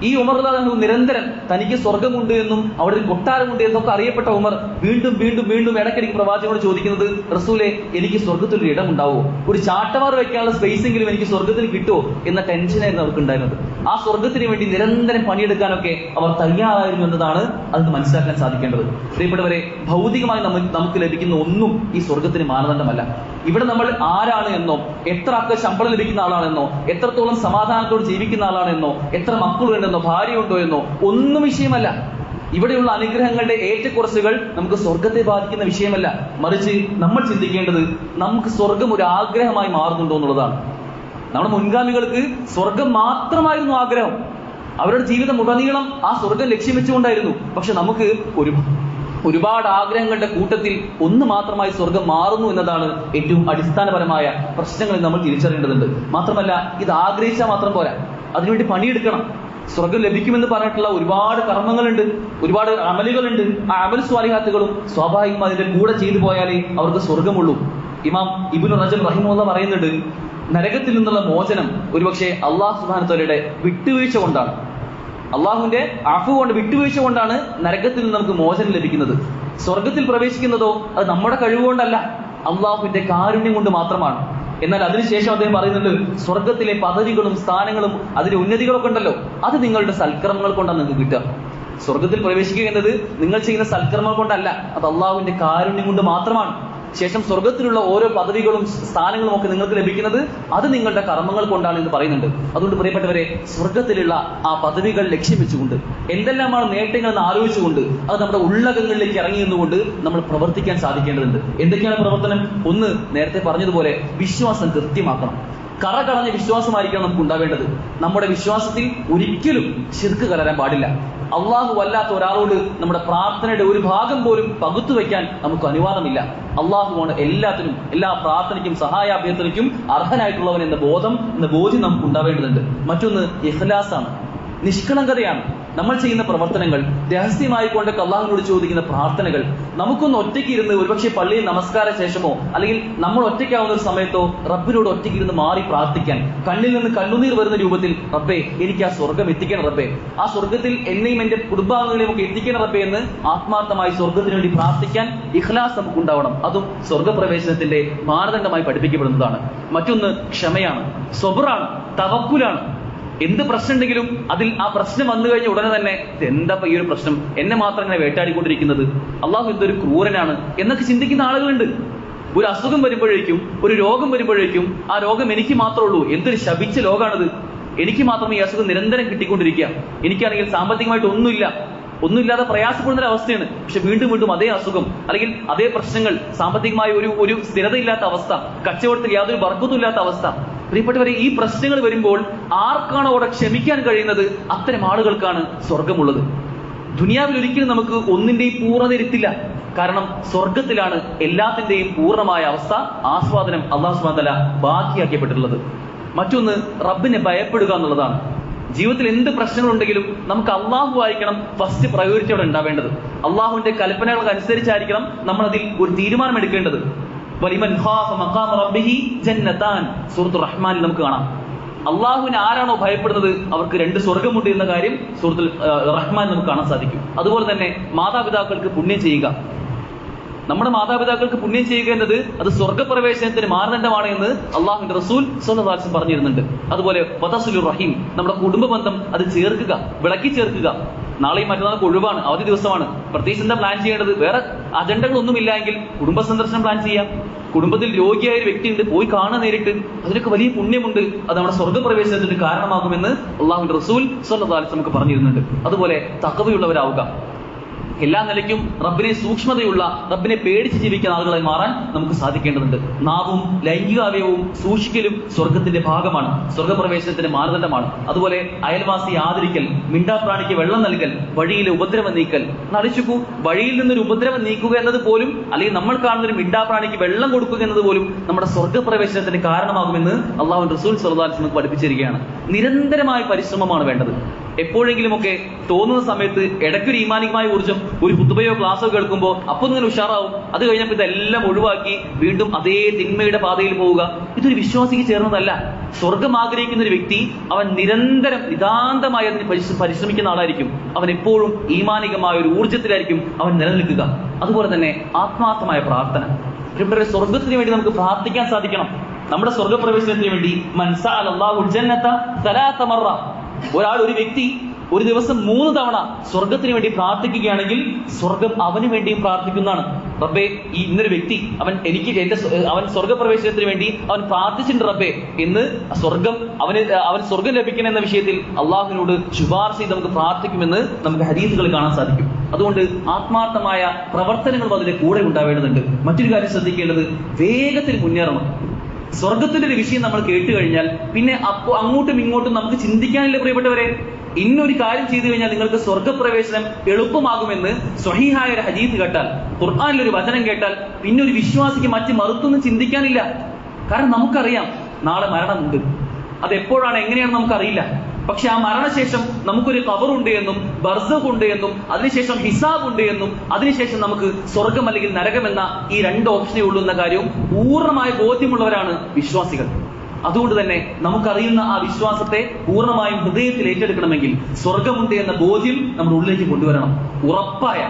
ഈ ഉമർ റളിയല്ലാഹു അൻഹു നിരന്തരം തനിക്ക് സ്വർഗമുണ്ട് എന്നും അവിടെ ഒരു കൊട്ടാരമുണ്ട് എന്നൊക്കെ അറിയപ്പെട്ട ഉമർ വീണ്ടും വീണ്ടും വീണ്ടും ഇടയ്ക്കിടയ്ക്ക് പ്രവാചകനോട് ചോദിക്കുന്നത്, റസൂലെ, എനിക്ക് സ്വർഗത്തിൽ ഒരു ഇടമുണ്ടാവോ, ഒരു ചാട്ടവാർ വയ്ക്കാനുള്ള സ്പേസ് എങ്കിലും എനിക്ക് സ്വർഗത്തിൽ കിട്ടുമോ എന്ന ടെൻഷനായിരുന്നു അവർക്ക് ഉണ്ടായിരുന്നത്. ആ സ്വർഗത്തിന് വേണ്ടി നിരന്തരം പണിയെടുക്കാനൊക്കെ അവർ തയ്യാറായിരുന്നു എന്നതാണ് അത് മനസ്സിലാക്കാൻ സാധിക്കേണ്ടത്. പ്രിയപ്പെട്ടവരെ, ഭൗതികമായി നമുക്ക് ലഭിക്കുന്ന ഒന്നും ഈ സ്വർഗത്തിന് മാനദണ്ഡമല്ല. ഇവിടെ നമ്മൾ ആരാണ് എന്നോ, എത്ര അക്ക ശമ്പളം ലഭിക്കുന്ന ആളാണെന്നോ, എത്രത്തോളം സമാധാനത്തോട് ജീവിക്കുന്ന ആളാണെന്നോ, എത്ര മക്കളുണ്ടെന്നോ, ഭാര്യയുണ്ടോ എന്നോ ഒന്നും വിഷയമല്ല. ഇവിടെയുള്ള അനുഗ്രഹങ്ങളുടെ ഏറ്റക്കുറച്ചുകൾ നമുക്ക് സ്വർഗത്തെ ബാധിക്കുന്ന വിഷയമല്ല. മറിച്ച് നമ്മൾ ചിന്തിക്കേണ്ടത് നമുക്ക് സ്വർഗം ഒരു ആഗ്രഹമായി മാറുന്നുണ്ടോ എന്നുള്ളതാണ്. നമ്മുടെ മുൻഗാമികൾക്ക് സ്വർഗം മാത്രമായിരുന്നു ആഗ്രഹം. അവരുടെ ജീവിതം ഉടനീളം ആ സ്വർഗം ലക്ഷ്യം വെച്ചുകൊണ്ടായിരുന്നു. പക്ഷെ നമുക്ക് ഒരുപാട് ആഗ്രഹങ്ങളുടെ കൂട്ടത്തിൽ ഒന്ന് മാത്രമായി സ്വർഗം മാറുന്നു എന്നതാണ് ഏറ്റവും അടിസ്ഥാനപരമായ പ്രശ്നങ്ങളിൽ നമ്മൾ തിരിച്ചറിയേണ്ടതുണ്ട്. മാത്രമല്ല, ഇത് ആഗ്രഹിച്ചാൽ മാത്രം പോരാ, അതിനുവേണ്ടി പണിയെടുക്കണം. സ്വർഗം ലഭിക്കുമെന്ന് പറഞ്ഞിട്ടുള്ള ഒരുപാട് കർമ്മങ്ങളുണ്ട്, ഒരുപാട് അമലുകളുണ്ട്. ആ അമൽ സ്വാലിഹാത്തുകളും സ്വാഭാവികം അതിന്റെ കൂടെ ചെയ്തു പോയാലേ അവർക്ക് സ്വർഗമുള്ളൂ. ഇമാം ഇബ്നു റജബ് റഹിമഹുല്ലാഹ് പറയുന്നുണ്ട്, നരകത്തിൽ നിന്നുള്ള മോചനം ഒരുപക്ഷെ അല്ലാഹു സുബ്ഹാനഹു വ തആലയുടെ വിട്ടുവീഴ്ച കൊണ്ടാണ്. അള്ളാഹുവിന്റെ അഫു കൊണ്ട്, വിട്ടുവീഴ്ച കൊണ്ടാണ് നരകത്തിൽ നിന്ന് നമുക്ക് മോചനം ലഭിക്കുന്നത്. സ്വർഗത്തിൽ പ്രവേശിക്കുന്നതോ അത് നമ്മുടെ കഴിവുകൊണ്ടല്ല, അള്ളാഹുവിന്റെ കാരുണ്യം കൊണ്ട് മാത്രമാണ്. എന്നാൽ അതിനുശേഷം അദ്ദേഹം പറയുന്നുണ്ട്, സ്വർഗത്തിലെ പദവികളും സ്ഥാനങ്ങളും അതിന്റെ ഉന്നതികളൊക്കെ ഉണ്ടല്ലോ, അത് നിങ്ങളുടെ സൽക്കർമ്മങ്ങൾ കൊണ്ടാണ് നിങ്ങൾക്ക് കിട്ടുക. സ്വർഗത്തിൽ പ്രവേശിക്കുക എന്നത് നിങ്ങൾ ചെയ്യുന്ന സൽക്കർമ്മങ്ങൾ കൊണ്ടല്ല, അത് അള്ളാഹുവിന്റെ കാരുണ്യം കൊണ്ട് മാത്രമാണ്. ശേഷം സ്വർഗത്തിലുള്ള ഓരോ പദവികളും സ്ഥാനങ്ങളും ഒക്കെ നിങ്ങൾക്ക് ലഭിക്കുന്നത് അത് നിങ്ങളുടെ കർമ്മങ്ങൾ കൊണ്ടാണ് എന്ന് പറയുന്നുണ്ട്. അതുകൊണ്ട് പ്രിയപ്പെട്ടവരെ, സ്വർഗത്തിലുള്ള ആ പദവികൾ ലക്ഷ്യം വെച്ചുകൊണ്ട്, എന്തെല്ലാമാണ് നേട്ടങ്ങൾ എന്ന് ആലോചിച്ചുകൊണ്ട്, അത് നമ്മുടെ ഉള്ളകങ്ങളിലേക്ക് ഇറങ്ങി നിന്നുകൊണ്ട് നമ്മൾ പ്രവർത്തിക്കാൻ സാധിക്കേണ്ടതുണ്ട്. എന്തൊക്കെയാണ് പ്രവർത്തനം? ഒന്ന്, നേരത്തെ പറഞ്ഞതുപോലെ വിശ്വാസം കൃത്യമാക്കണം. കറകളഞ്ഞ വിശ്വാസമായിരിക്കണം നമുക്ക് ഉണ്ടാവേണ്ടത്. നമ്മുടെ വിശ്വാസത്തിൽ ഒരിക്കലും ശിർക്ക് കലരാൻ പാടില്ല. അള്ളാഹു അല്ലാത്ത ഒരാളോട് നമ്മുടെ പ്രാർത്ഥനയുടെ ഒരു ഭാഗം പോലും പകുത്തു വയ്ക്കാൻ നമുക്ക് അനുവാദമില്ല. അള്ളാഹുവാണ് എല്ലാത്തിനും, എല്ലാ പ്രാർത്ഥനയ്ക്കും സഹായാഭ്യർത്ഥനയ്ക്കും അർഹനായിട്ടുള്ളവൻ എന്ന ബോധ്യം നമുക്ക് ഉണ്ടാവേണ്ടതുണ്ട്. മറ്റൊന്ന് ഇഖ്ലാസാണ്, നിഷ്കളങ്കതയാണ്. നമ്മൾ ചെയ്യുന്ന പ്രവർത്തനങ്ങൾ, രഹസ്യമായി കൊണ്ടൊക്കെ അള്ളാഹുവിനോട് ചോദിക്കുന്ന പ്രാർത്ഥനകൾ, നമുക്കൊന്ന് ഒറ്റയ്ക്ക് ഇരുന്ന് ഒരുപക്ഷെ പള്ളിയിൽ നമസ്കാര ശേഷമോ അല്ലെങ്കിൽ നമ്മൾ ഒറ്റയ്ക്കാവുന്ന ഒരു സമയത്തോ റബ്ബിനോട് ഒറ്റയ്ക്ക് ഇരുന്ന് മാറി പ്രാർത്ഥിക്കാൻ, കണ്ണിൽ നിന്ന് കണ്ണുനീർ വരുന്ന രൂപത്തിൽ, റബ്ബേ എനിക്ക് ആ സ്വർഗം എത്തിക്കണം റബ്ബേ, ആ സ്വർഗത്തിൽ എന്നെയും എന്റെ കുടുംബാംഗങ്ങളെയും ഒക്കെ എത്തിക്കണം റബ്ബേ എന്ന് ആത്മാർത്ഥമായി സ്വർഗത്തിന് വേണ്ടി പ്രാർത്ഥിക്കാൻ ഇഖ്ലാസ് നമുക്ക് ഉണ്ടാവണം. അതും സ്വർഗപ്രവേശനത്തിന്റെ മാനദണ്ഡമായി പഠിപ്പിക്കപ്പെടുന്നതാണ്. മറ്റൊന്ന് ക്ഷമയാണ്, സബ്റാണ്, തവക്കുലാണ്. എന്ത് പ്രശ്നം ഉണ്ടെങ്കിലും അതിൽ ആ പ്രശ്നം വന്നു കഴിഞ്ഞ ഉടനെ തന്നെ എന്താ ഈ ഒരു പ്രശ്നം, എന്നെ മാത്രം ഇങ്ങനെ വേട്ടാടിക്കൊണ്ടിരിക്കുന്നത്, അള്ളാഹു എന്തൊരു ക്രൂരനാണ് എന്നൊക്കെ ചിന്തിക്കുന്ന ആളുകളുണ്ട്. ഒരു അസുഖം വരുമ്പോഴേക്കും, ഒരു രോഗം വരുമ്പോഴേക്കും, ആ രോഗം എനിക്ക് മാത്രമേ ഉള്ളൂ, എന്തൊരു ശപിച്ച ലോകമാണിത്, എനിക്ക് മാത്രം ഈ അസുഖം നിരന്തരം കിട്ടിക്കൊണ്ടിരിക്കുക, എനിക്കാണെങ്കിൽ സാമ്പത്തികമായിട്ട് ഒന്നുമില്ലാതെ പ്രയാസപ്പെടുന്ന ഒരു അവസ്ഥയാണ്. പക്ഷെ വീണ്ടും വീണ്ടും അതേ അസുഖം അല്ലെങ്കിൽ അതേ പ്രശ്നങ്ങൾ, സാമ്പത്തികമായ ഒരു സ്ഥിരതയില്ലാത്ത അവസ്ഥ, കച്ചവടത്തിൽ യാതൊരു ബർക്കത്തും ഇല്ലാത്ത അവസ്ഥ. പ്രിയപ്പെട്ടവരെ, ഈ പ്രശ്നങ്ങൾ വരുമ്പോൾ ആർക്കാണോ അവിടെ ക്ഷമിക്കാൻ കഴിയുന്നത് അത്തരം ആളുകൾക്കാണ് സ്വർഗമുള്ളത്. ദുനിയാവിൽ ഒരിക്കലും നമുക്ക് ഒന്നിന്റെയും പൂർണ്ണത ഇരുത്തില്ല. കാരണം സ്വർഗത്തിലാണ് എല്ലാത്തിന്റെയും പൂർണ്ണമായ അവസ്ഥ, ആസ്വാദനം അല്ലാഹു സുബ്ഹാനഹു വ തആല ബാക്കിയാക്കിയപ്പെട്ടിട്ടുള്ളത്. മറ്റൊന്ന്, റബ്ബിനെ ഭയപ്പെടുക എന്നുള്ളതാണ്. ജീവിതത്തിൽ എന്ത് പ്രശ്നങ്ങളുണ്ടെങ്കിലും നമുക്ക് അള്ളാഹു ആയിരിക്കണം ഫസ്റ്റ് പ്രയോറിറ്റി അവിടെ ഉണ്ടാവേണ്ടത്. അള്ളാഹുവിന്റെ കൽപ്പനകൾക്ക് അനുസരിച്ചായിരിക്കണം നമ്മൾ അതിൽ ഒരു തീരുമാനം എടുക്കേണ്ടത്. വലിമൻ ഖാഫ മഖാമ റബ്ബിഹി ജന്നതാൻ, സൂറത്തുർ റഹ്മാനിൽ നമുക്ക് കാണാം. അള്ളാഹുവിനെ ആരാണോ ഭയപ്പെടുന്നത് അവർക്ക് 2 സ്വർഗമുണ്ട് എന്ന കാര്യം സൂറത്തുൽ റഹ്മാൻ നമുക്ക് കാണാൻ സാധിക്കും. അതുപോലെ തന്നെ മാതാപിതാക്കൾക്ക് പുണ്യം ചെയ്യുക, നമ്മുടെ മാതാപിതാക്കൾക്ക് പുണ്യം ചെയ്യുക എന്നത് അത് സ്വർഗ്ഗപ്രവേശനത്തിന് മാനദണ്ഡമാണ് എന്ന് അള്ളാഹുവിന്റെ റസൂൽ സ്വല്ലല്ലാഹു അലൈഹി വസല്ലം പറഞ്ഞിരുന്നുണ്ട്. അതുപോലെ വതസിലുർ റഹീം, നമ്മുടെ കുടുംബ ബന്ധം അത് ചേർക്കുക, വിളക്കി ചേർക്കുക. നാളെയും മറ്റന്നാൾക്ക് ഒഴിവാണ്, അവധി ദിവസമാണ്. പ്രത്യേകിച്ച് എന്താ പ്ലാൻ ചെയ്യേണ്ടത്? വേറെ അജണ്ടകളൊന്നുമില്ല എങ്കിൽ കുടുംബ സന്ദർശനം പ്ലാൻ ചെയ്യാം. കുടുംബത്തിൽ രോഗിയായ ഒരു വ്യക്തിയുണ്ട്, പോയി കാണാൻ നേരിട്ട്, അതിനൊക്കെ വലിയ പുണ്യമുണ്ട്. അത് നമ്മുടെ സ്വർഗ്ഗപ്രവേശനത്തിന് കാരണമാകുമെന്ന് അള്ളാഹുവിന്റെ റസൂൽ സ്വല്ലല്ലാഹു അലൈഹി വസല്ലം നമുക്ക് പറഞ്ഞിരുന്നുണ്ട്. അതുപോലെ തഖ്വയുള്ളവരാവുക, എല്ലാ നിലയ്ക്കും റബ്ബിനെ സൂക്ഷ്മതയുള്ള, റബ്ബിനെ പേടിച്ച് ജീവിക്കുന്ന ആളുകളായി മാറാൻ നമുക്ക് സാധിക്കേണ്ടതുണ്ട്. നാവും ലൈംഗിക അവയവവും സൂക്ഷിക്കലും സ്വർഗത്തിന്റെ ഭാഗമാണ്, സ്വർഗ്ഗപ്രവേശനത്തിന്റെ മാനദണ്ഡമാണ്. അതുപോലെ അയൽവാസി ആദരിക്കൽ, മിണ്ടാപ്രാണിക്ക് വെള്ളം നൽകൽ, വഴിയിലെ ഉപദ്രവം നീക്കൽ. നടിച്ചുക്കൂ, വഴിയിൽ നിന്നൊരു ഉപദ്രവം നീക്കുക എന്നത് പോലും, അല്ലെങ്കിൽ നമ്മൾ കാണുന്ന ഒരു മിണ്ടാപ്രാണിക്ക് വെള്ളം കൊടുക്കുക എന്നത് പോലും നമ്മുടെ സ്വർഗ്ഗപ്രവേശനത്തിന് കാരണമാകുമെന്ന് അള്ളാഹു റസൂൽ സ്വല്ലല്ലാഹു അലൈഹി വസല്ലം പഠിപ്പിച്ചിരിക്കുകയാണ്. നിരന്തരമായ പരിശ്രമമാണ് വേണ്ടത്. എപ്പോഴെങ്കിലുമൊക്കെ തോന്നുന്ന സമയത്ത് ഇടയ്ക്കൊരു ഈമാനികമായ ഊർജ്ജം, ഒരു ഖുതുബയോ ക്ലാസ്സോ കേൾക്കുമ്പോൾ അപ്പോൾ ഇങ്ങനെ ഉഷാറാവും. അത് കഴിഞ്ഞപ്പോൾ ഇതെല്ലാം ഒഴിവാക്കി വീണ്ടും അതേ തിന്മയുടെ പാതയിൽ പോവുക. ഇതൊരു വിശ്വാസിക്ക് ചേർന്നതല്ല. സ്വർഗം ആഗ്രഹിക്കുന്ന ഒരു വ്യക്തി അവൻ നിരന്തരം നിതാന്തമായി അതിന് പരിശ്രമിക്കുന്ന ആളായിരിക്കും. അവൻ എപ്പോഴും ഈമാനികമായ ഒരു ഊർജ്ജത്തിലായിരിക്കും അവൻ നിലനിൽക്കുക. അതുപോലെ തന്നെ ആത്മാർത്ഥമായ പ്രാർത്ഥന. സ്വർഗത്തിന് വേണ്ടി നമുക്ക് പ്രാർത്ഥിക്കാൻ സാധിക്കണം. നമ്മുടെ സ്വർഗപ്രവേശനത്തിന് വേണ്ടി ഒരു വ്യക്തി ഒരു ദിവസം 3 തവണ സ്വർഗത്തിന് വേണ്ടി പ്രാർത്ഥിക്കുകയാണെങ്കിൽ സ്വർഗം അവന് വേണ്ടിയും പ്രാർത്ഥിക്കുന്നതാണ്. റബ്ബേ, ഈ ഇന്നൊരു വ്യക്തി അവൻ സ്വർഗപ്രവേശനത്തിന് വേണ്ടി അവൻ പ്രാർത്ഥിച്ചിട്ടുണ്ട് റബ്ബേ എന്ന് അവൻ സ്വർഗം ലഭിക്കണം എന്ന വിഷയത്തിൽ അള്ളാഹുവിനോട് ശുപാർശ ചെയ്ത് നമുക്ക് പ്രാർത്ഥിക്കുമെന്ന് നമുക്ക് ഹദീസുകളിൽ കാണാൻ സാധിക്കും. അതുകൊണ്ട് ആത്മാർത്ഥമായ പ്രവർത്തനങ്ങളും അതിന്റെ കൂടെ ഉണ്ടാവേണ്ടതുണ്ട്. മറ്റൊരു കാര്യം ശ്രദ്ധിക്കേണ്ടത്, വേഗത്തിൽ മുന്നേറണം. സ്വർഗത്തിന്റെ ഒരു വിഷയം നമ്മൾ കേട്ട് കഴിഞ്ഞാൽ പിന്നെ അങ്ങോട്ടും ഇങ്ങോട്ടും നമുക്ക് ചിന്തിക്കാനില്ല പ്രിയപ്പെട്ടവരെ. ഇന്നൊരു കാര്യം ചെയ്തു കഴിഞ്ഞാൽ നിങ്ങൾക്ക് സ്വർഗപ്രവേശനം എളുപ്പമാകുമെന്ന് സ്വഹീഹായ ഒരു ഹദീസ് കേട്ടാൽ, ഖുർആനിലൊരു വചനം കേട്ടാൽ പിന്നെ ഒരു വിശ്വാസിക്ക് മറുത്തൊന്നും ചിന്തിക്കാനില്ല. കാരണം നമുക്കറിയാം നാളെ മരണമുണ്ട്. അത് എപ്പോഴാണ്, എങ്ങനെയാണ് നമുക്കറിയില്ല. പക്ഷെ ആ മരണശേഷം നമുക്കൊരു ഖബറുണ്ട് എന്നും ബർസഖ് ഉണ്ട് എന്നും അതിനുശേഷം ഹിസാബ് ഉണ്ട് എന്നും അതിനുശേഷം നമുക്ക് സ്വർഗം അല്ലെങ്കിൽ നരകം എന്ന ഈ 2 ഓപ്ഷനേ ഉള്ളൂ എന്ന കാര്യവും പൂർണ്ണമായ ബോധ്യമുള്ളവരാണ് വിശ്വാസികൾ. അതുകൊണ്ട് തന്നെ നമുക്കറിയുന്ന ആ വിശ്വാസത്തെ പൂർണ്ണമായും ഹൃദയത്തിൽ ഏറ്റെടുക്കണമെങ്കിൽ സ്വർഗമുണ്ട് എന്ന ബോധ്യം നമ്മുടെ ഉള്ളിലേക്ക് കൊണ്ടുവരണം. ഉറപ്പായ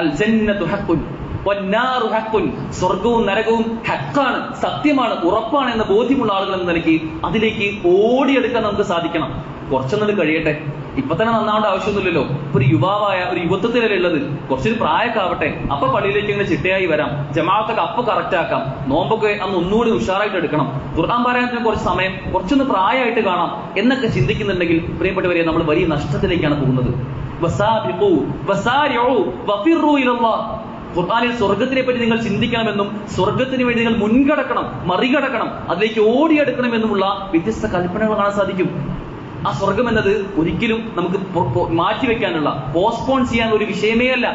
അൽ ജന്നത്തു ഹഖ്ഖുൻ വന്നാറു ഹഖ്ഖുൻ, സ്വർഗവും നരകവും ഹഖ്ഖാണ്, സത്യമാണ്, ഉറപ്പാണ് എന്ന ബോധ്യമുള്ള ആളുകൾ എന്ന നിലയ്ക്ക് അതിലേക്ക് ഓടിയെടുക്കാൻ നമുക്ക് സാധിക്കണം. കുറച്ചൊന്നും കഴിയട്ടെ, ഇപ്പൊ തന്നെ നന്നാവേണ്ട ആവശ്യമൊന്നുമില്ലല്ലോ. ഇപ്പൊ ഒരു യുവാവായ ഒരു യുവത്വത്തിലല്ലേ ഉള്ളത്, കുറച്ചൊരു പ്രായമൊക്കെ ആവട്ടെ, അപ്പൊ പള്ളിയിലേക്ക് ഇങ്ങനെ ചിട്ടയായി വരാം, ജമാഅത്തൊക്കെ അപ്പൊ കറക്റ്റ് ആക്കാം, നോമ്പൊക്കെ അന്ന് ഒന്നുകൂടി ഉഷാറായിട്ട് എടുക്കണം, ഖുർആൻ പാരായണത്തിന് കുറച്ച് സമയം കുറച്ചൊന്ന് പ്രായമായിട്ട് കാണാം എന്നൊക്കെ ചിന്തിക്കുന്നുണ്ടെങ്കിൽ പ്രിയപ്പെട്ടവരെ നമ്മൾ വലിയ നഷ്ടത്തിലേക്കാണ് പോകുന്നത്. ഖുർആനിൽ സ്വർഗത്തിനെ പറ്റി നിങ്ങൾ ചിന്തിക്കണമെന്നും സ്വർഗത്തിന് വേണ്ടി നിങ്ങൾ മുൻകടക്കണം, മറികടക്കണം, അതിലേക്ക് ഓടിയെടുക്കണമെന്നുമുള്ള വ്യത്യസ്ത കൽപ്പനകൾ കാണാൻ സാധിക്കും. ആ സ്വർഗം എന്നത് ഒരിക്കലും നമുക്ക് മാറ്റിവെക്കാനുള്ള, പോസ്റ്റ്പോൺ ചെയ്യാൻ ഒരു വിഷയമേ അല്ല.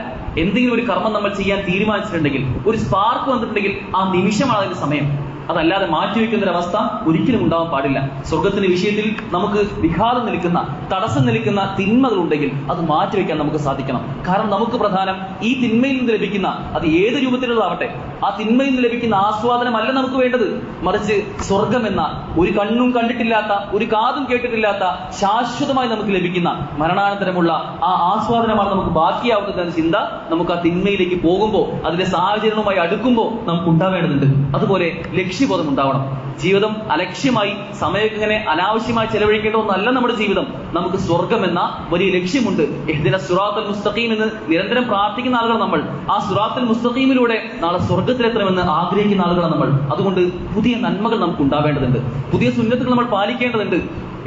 എന്തെങ്കിലും ഒരു കർമ്മം നമ്മൾ ചെയ്യാൻ തീരുമാനിച്ചിട്ടുണ്ടെങ്കിൽ, ഒരു സ്പാർക്ക് വന്നിട്ടുണ്ടെങ്കിൽ ആ നിമിഷമാണ് അതിന്റെ സമയം. അതല്ലാതെ മാറ്റിവെക്കുന്ന ഒരു അവസ്ഥ ഒരിക്കലും ഉണ്ടാവാൻ പാടില്ല. സ്വർഗത്തിന്റെ വിഷയത്തിൽ നമുക്ക് വിഘാതം നിൽക്കുന്ന, തടസ്സം നിൽക്കുന്ന തിന്മകൾ ഉണ്ടെങ്കിൽ അത് മാറ്റിവെക്കാൻ നമുക്ക് സാധിക്കണം. കാരണം നമുക്ക് പ്രധാനം ഈ തിന്മയിൽ നിന്ന് ലഭിക്കുന്ന, അത് ഏത് രൂപത്തിലുള്ളതാവട്ടെ, ആ തിന്മയിൽ നിന്ന് ലഭിക്കുന്ന ആസ്വാദനമല്ല നമുക്ക് വേണ്ടത്. മറിച്ച് സ്വർഗം എന്ന ഒരു കണ്ണും കണ്ടിട്ടില്ലാത്ത, ഒരു കാതും കേട്ടിട്ടില്ലാത്ത, ശാശ്വതമായി നമുക്ക് ലഭിക്കുന്ന മരണാനന്തരമുള്ള ആ ആസ്വാദനമാണ് നമുക്ക് ബാക്കിയാവുന്നത് എന്ന ചിന്ത നമുക്ക് ആ തിന്മയിലേക്ക് പോകുമ്പോൾ, അതിന്റെ സാഹചര്യവുമായി അടുക്കുമ്പോൾ നമുക്ക് ഉണ്ടാവേണ്ടതുണ്ട്. അതുപോലെ ലക്ഷ്യബോധം ഉണ്ടാവണം. ജീവിതം അലക്ഷ്യമായി സമയമൊക്കെ ഇങ്ങനെ അനാവശ്യമായി ചെലവഴിക്കേണ്ട ഒന്നല്ല നമ്മുടെ ജീവിതം. നമുക്ക് സ്വർഗം എന്ന വലിയ ലക്ഷ്യമുണ്ട്. ഇഹ്ദിന സിറാത്തൽ മുസ്തഖീം എന്ന് നിരന്തരം പ്രാർത്ഥിക്കുന്ന ആളുകൾ നമ്മൾ. ആ സിറാത്തുൽ മുസ്തഖീമിലൂടെ നാളെ സ്വർഗത്തിലെത്തണമെന്ന് ആഗ്രഹിക്കുന്ന ആളുകളാണ് നമ്മൾ. അതുകൊണ്ട് പുതിയ നന്മകൾ നമുക്ക് ഉണ്ടാവേണ്ടതുണ്ട്, പുതിയ സുന്നത്തുകൾ നമ്മൾ പാലിക്കേണ്ടതുണ്ട്.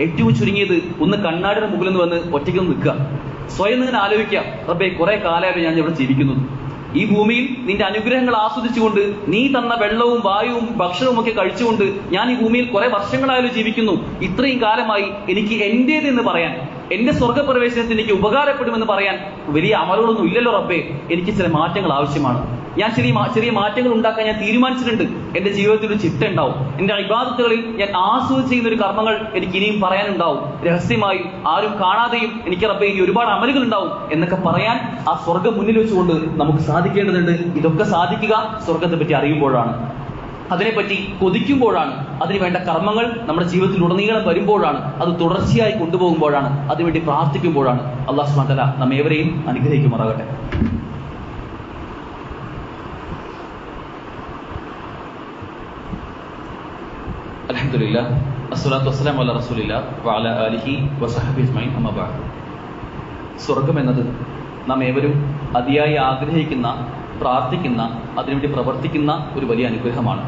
ഏറ്റവും ചുരുങ്ങിയത് ഒന്ന് കണ്ണാടിയുടെ മുകളിൽ നിന്ന് വന്ന് ഒറ്റയ്ക്കൊന്ന് നിൽക്കുക, സ്വയം ഇങ്ങനെ ആലോചിക്കുക, റബ്ബേ കുറെ കാലമായിട്ട് ഞാൻ ഇവിടെ ജീവിക്കുന്നു, ഈ ഭൂമിയിൽ നിന്റെ അനുഗ്രഹങ്ങൾ ആസ്വദിച്ചുകൊണ്ട് നീ തന്ന വെള്ളവും വായുവും ഭക്ഷണവും ഒക്കെ കഴിച്ചുകൊണ്ട് ഞാൻ ഈ ഭൂമിയിൽ കുറെ വർഷങ്ങളായാലും ജീവിക്കുന്നു. ഇത്രയും കാലമായി എനിക്ക് എന്റേതെന്ന് പറയാൻ, എന്റെ സ്വർഗപ്രവേശനത്തിന് എനിക്ക് ഉപകാരപ്പെടുമെന്ന് പറയാൻ വലിയ അമലുകളൊന്നും ഇല്ലല്ലോ റബ്ബേ. എനിക്ക് ചില മാറ്റങ്ങൾ ആവശ്യമാണ്. ഞാൻ ചെറിയ മാറ്റങ്ങൾ ഉണ്ടാക്കാൻ ഞാൻ തീരുമാനിച്ചിട്ടുണ്ട്. എന്റെ ജീവിതത്തിൽ ഒരു ചിട്ട ഉണ്ടാവും. എന്റെ ഇബാദത്തുകളിൽ ഞാൻ ആസ്വദിച്ച് ചെയ്യുന്ന ഒരു കർമ്മങ്ങൾ എനിക്ക് ഇനിയും പറയാനുണ്ടാവും. രഹസ്യമായി ആരും കാണാതെയും എനിക്ക് റബ്ബേ ഇനി ഒരുപാട് അമലുകൾ ഉണ്ടാവും എന്നൊക്കെ പറയാൻ ആ സ്വർഗം മുന്നിൽ വെച്ചുകൊണ്ട് നമുക്ക് സാധിക്കേണ്ടതുണ്ട്. ഇതൊക്കെ സാധിക്കുക സ്വർഗത്തെ പറ്റി അറിയുമ്പോഴാണ്, അതിനെപ്പറ്റി കൊതിക്കുമ്പോഴാണ്, അതിനുവേണ്ട കർമ്മങ്ങൾ നമ്മുടെ ജീവിതത്തിൽ ഉടനീളം വരുമ്പോഴാണ്, അത് തുടർച്ചയായി കൊണ്ടുപോകുമ്പോഴാണ്, അതിനുവേണ്ടി പ്രാർത്ഥിക്കുമ്പോഴാണ്. അല്ലാഹു സുബ്ഹാനഹു വ തആല നമ്മേവരെയും അനുഗ്രഹിക്കുമാറാകട്ടെ. അൽഹംദുലില്ലാഹ് അസ്സലാത്തു വസ്സലാമു അലാ റസൂലില്ലാഹ് വഅലാ ആലിഹി വസഹ്ബിഹി അജ്മഈൻ അമ്മാ ബഅദ്. സ്വർഗം എന്നത് നാം ഏവരും അതിയായി ആഗ്രഹിക്കുന്ന, പ്രാർത്ഥിക്കുന്ന, അതിനുവേണ്ടി പ്രവർത്തിക്കുന്ന ഒരു വലിയ അനുഗ്രഹമാണ്.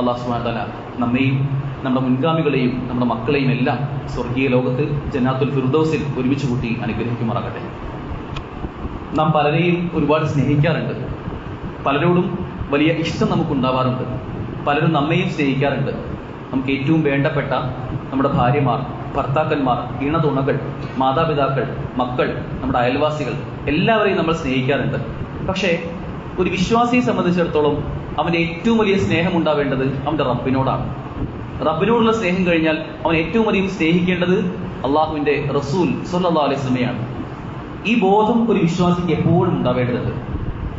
അല്ലാഹു സുബ്ഹാനഹു വ തആല നമ്മെയും നമ്മുടെ മുൻഗാമികളെയും നമ്മുടെ മക്കളെയും എല്ലാം സ്വർഗീയ ലോകത്ത് ജന്നാത്തുൽ ഫിർദൗസിൽ ഒരുമിച്ച് കൂട്ടി അനുഗ്രഹിക്കുമാറാകട്ടെ. നാം പലരെയും ഒരുപാട് സ്നേഹിക്കാറുണ്ട്, പലരോടും വലിയ ഇഷ്ടം നമുക്കുണ്ടാവാറുണ്ട്, പലരും നമ്മെയും സ്നേഹിക്കാറുണ്ട്. നമുക്ക് ഏറ്റവും വേണ്ടപ്പെട്ട നമ്മുടെ ഭാര്യമാർ, ഭർത്താക്കന്മാർ, ഇണതുണകൾ, മാതാപിതാക്കൾ, മക്കൾ, നമ്മുടെ അയൽവാസികൾ എല്ലാവരെയും നമ്മൾ സ്നേഹിക്കാറുണ്ട്. പക്ഷേ ഒരു വിശ്വാസിയെ സംബന്ധിച്ചിടത്തോളം അവന് ഏറ്റവും വലിയ സ്നേഹം ഉണ്ടാവേണ്ടത് അവന്റെ റബ്ബിനോടാണ്. റബ്ബിനോടുള്ള സ്നേഹം കഴിഞ്ഞാൽ അവൻ ഏറ്റവും അധികം സ്നേഹിക്കേണ്ടത് അള്ളാഹുവിന്റെ റസൂൽ സ്വല്ലല്ലാഹു അലൈഹി വസല്ലമയാണ്. ഈ ബോധം ഒരു വിശ്വാസിക്ക് എപ്പോഴും ഉണ്ടാവേണ്ടതുണ്ട്.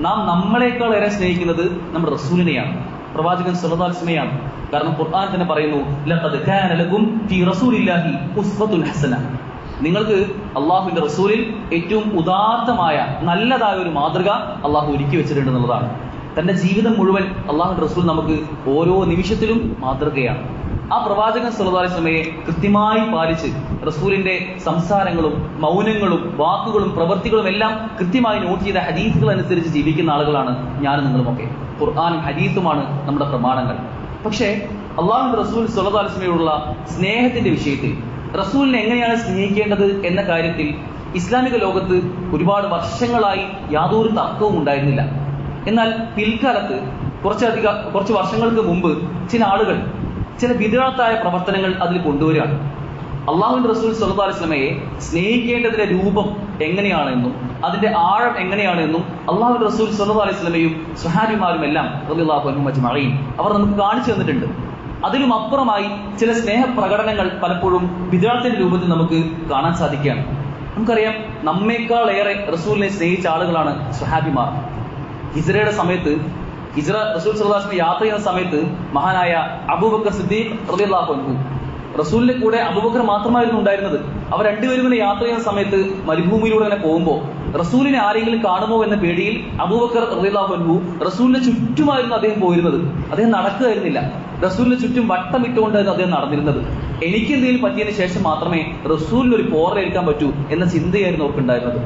നാം നമ്മളെക്കാൾ ഏറെ സ്നേഹിക്കുന്നത് നമ്മുടെ റസൂലിനെയാണ്, പ്രവാചകൻ സ്വല്ലല്ലാഹു അലൈഹി വസല്ലമയാണ്. കാരണം ഖുർആൻ തന്നെ പറയുന്നു, ലഖദ് കാന ലകും ഫീ റസൂലില്ലാഹി ഉസ്വത്തുൻ ഹസന. നിങ്ങൾക്ക് അള്ളാഹുവിന്റെ റസൂലിൽ ഏറ്റവും ഉദാത്തമായ നല്ലതായ ഒരു മാതൃക അള്ളാഹു ഒരുക്കി വെച്ചിട്ടുണ്ട് എന്നുള്ളതാണ്. തന്റെ ജീവിതം മുഴുവൻ അള്ളാഹുവിന്റെ റസൂൽ നമുക്ക് ഓരോ നിമിഷത്തിലും മാതൃകയാണ്. ആ പ്രവാചകൻ സ്വല്ലല്ലാഹു അലൈഹി വസല്ലമയെ കൃത്യമായി പാലിച്ച് റസൂലിന്റെ സംസാരങ്ങളും മൗനങ്ങളും വാക്കുകളും പ്രവൃത്തികളും എല്ലാം കൃത്യമായി നോട്ട് ചെയ്ത ഹദീസുകൾ അനുസരിച്ച് ജീവിക്കുന്ന ആളുകളാണ് ഞാനും നിങ്ങളുമൊക്കെ. ഖുർആനും ഹദീസുമാണ് നമ്മുടെ പ്രമാണങ്ങൾ. പക്ഷേ അള്ളാഹുവിന്റെ റസൂൽ സ്വല്ലല്ലാഹു അലൈഹി വസല്ലമയോടുള്ള സ്നേഹത്തിന്റെ വിഷയത്തിൽ, റസൂലിനെ എങ്ങനെയാണ് സ്നേഹിക്കേണ്ടത് എന്ന കാര്യത്തിൽ ഇസ്ലാമിക ലോകത്ത് ഒരുപാട് വർഷങ്ങളായി യാതൊരു തർക്കവും ഉണ്ടായിരുന്നില്ല. എന്നാൽ പിൽക്കാലത്ത് കുറച്ച് വർഷങ്ങൾക്ക് മുമ്പ് ചില ആളുകൾ ചില വിദഗ്ധമായ പ്രവർത്തനങ്ങൾ അതിൽ കൊണ്ടുവരികയാണ്. അള്ളാഹുവിന്റെ റസൂൽ സ്വല്ലല്ലാഹു അലൈഹി വസല്ലമയെ സ്നേഹിക്കേണ്ടതിന്റെ രൂപം എങ്ങനെയാണെന്നും അതിന്റെ ആഴം എങ്ങനെയാണെന്നും അള്ളാഹുവിന്റെ റസൂൽ സ്വല്ലല്ലാഹു അലൈഹി വസല്ലമയും സ്വഹാബിമാരും എല്ലാം റളിയല്ലാഹു അൻഹും അജ്മഈൻ അവർ നമുക്ക് കാണിച്ചു തന്നിട്ടുണ്ട്. അതിലും അപ്പുറമായി ചില സ്നേഹ പ്രകടനങ്ങൾ പലപ്പോഴും വിദഗ്ധത്തിന്റെ രൂപത്തിൽ നമുക്ക് കാണാൻ സാധിക്കുകയാണ്. നമുക്കറിയാം, നമ്മേക്കാൾ ഏറെ റസൂലിനെ സ്നേഹിച്ച ആളുകളാണ് സ്വഹാബിമാർ. ഹിജ്റയുടെ സമയത്ത്, ഹിജ്റ റസൂൽ സ്വല്ലല്ലാഹു അലൈഹി വസല്ലം യാത്ര ചെയ്യുന്ന സമയത്ത് മഹാനായ അബൂബക്കർ സിദ്ദീഖ് റളിയല്ലാഹു അൻഹു, റസൂലിന്റെ കൂടെ അബൂബക്കർ മാത്രമായിരുന്നു ഉണ്ടായിരുന്നത്. അവർ രണ്ടുപേരും ഇങ്ങനെ യാത്ര ചെയ്യുന്ന സമയത്ത് മരുഭൂമിയിലൂടെ തന്നെ പോകുമ്പോൾ റസൂലിനെ ആരെങ്കിലും കാണുമോ എന്ന പേടിയിൽ അബൂബക്കർ റളിയല്ലാഹു അൻഹു റസൂലിന്റെ ചുറ്റുമായിരുന്നു അദ്ദേഹം പോയിരുന്നത്. അദ്ദേഹം നടക്കുകയായിരുന്നില്ല, റസൂലിന് ചുറ്റും വട്ടമിട്ടുകൊണ്ടായിരുന്നു അദ്ദേഹം നടന്നിരുന്നത്. എനിക്ക് എന്തെങ്കിലും പറ്റിയതിനു ശേഷം മാത്രമേ റസൂലിന് ഒരു പോറലേൽക്കാൻ പറ്റൂ എന്ന ചിന്തയായിരുന്നു അവർക്കുണ്ടായിരുന്നത്.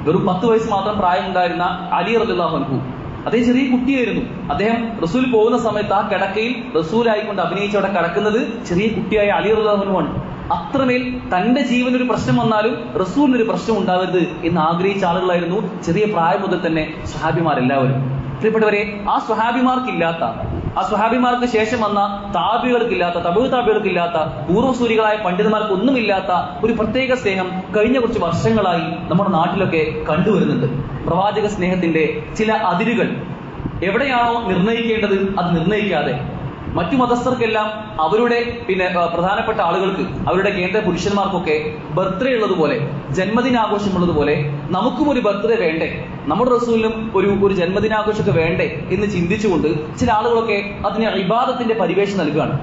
വെറും 10 വയസ്സ് മാത്രം പ്രായമുണ്ടായിരുന്ന അലി റളിയല്ലാഹു അൻഹു, അദ്ദേഹം ചെറിയ കുട്ടിയായിരുന്നു. അദ്ദേഹം റസൂൽ പോകുന്ന സമയത്ത് ആ കിടക്കയിൽ റസൂലായിക്കൊണ്ട് അഭിനയിച്ച് അവിടെ കിടക്കുന്നത് ചെറിയ കുട്ടിയായ അലി റളിയല്ലാഹു അൻഹു ആണ്. അത്രമേൽ തന്റെ ജീവനൊരു പ്രശ്നം വന്നാലും റസൂലിനൊരു പ്രശ്നം ഉണ്ടാവരുത് എന്ന് ആഗ്രഹിച്ച ആളുകളായിരുന്നു ചെറിയ പ്രായം മുതൽ തന്നെ സ്വഹാബിമാരെല്ലാവരും. പ്രിയപ്പെട്ടവരെ, ആ സ്വഹാബിമാർക്കില്ലാത്ത, ആ സ്വഹാബിമാർക്ക് ശേഷം വന്ന താബികൾക്കില്ലാത്ത, തബഉ താബികൾക്കില്ലാത്ത, പൂർവ്വസൂരികളായ പണ്ഡിതന്മാർക്കൊന്നുമില്ലാത്ത ഒരു പ്രത്യേക സ്നേഹം കഴിഞ്ഞ കുറച്ച് വർഷങ്ങളായി നമ്മുടെ നാട്ടിലൊക്കെ കണ്ടുവരുന്നുണ്ട്. പ്രവാചക സ്നേഹത്തിന്റെ ചില അതിരുകൾ എവിടെയാണോ നിർണ്ണയിക്കേണ്ടത് അത് നിർണ്ണയിക്കാതെ മറ്റു മതസ്ഥർക്കെല്ലാം അവരുടെ പ്രധാനപ്പെട്ട ആളുകൾക്ക്, അവരുടെ കേന്ദ്ര പുരുഷന്മാർക്കൊക്കെ ബർത്ത്ഡേ ഉള്ളതുപോലെ, ജന്മദിനാഘോഷമുള്ളതുപോലെ നമുക്കും ഒരു ബർത്ത്ഡേ വേണ്ടേ, നമ്മുടെ റസൂലിനും ഒരു ജന്മദിനാഘോഷമൊക്കെ വേണ്ടേ എന്ന് ചിന്തിച്ചുകൊണ്ട് ചില ആളുകളൊക്കെ അതിന് ഇബാദത്തിന്റെ പരിവേഷം നൽകുകയാണ്.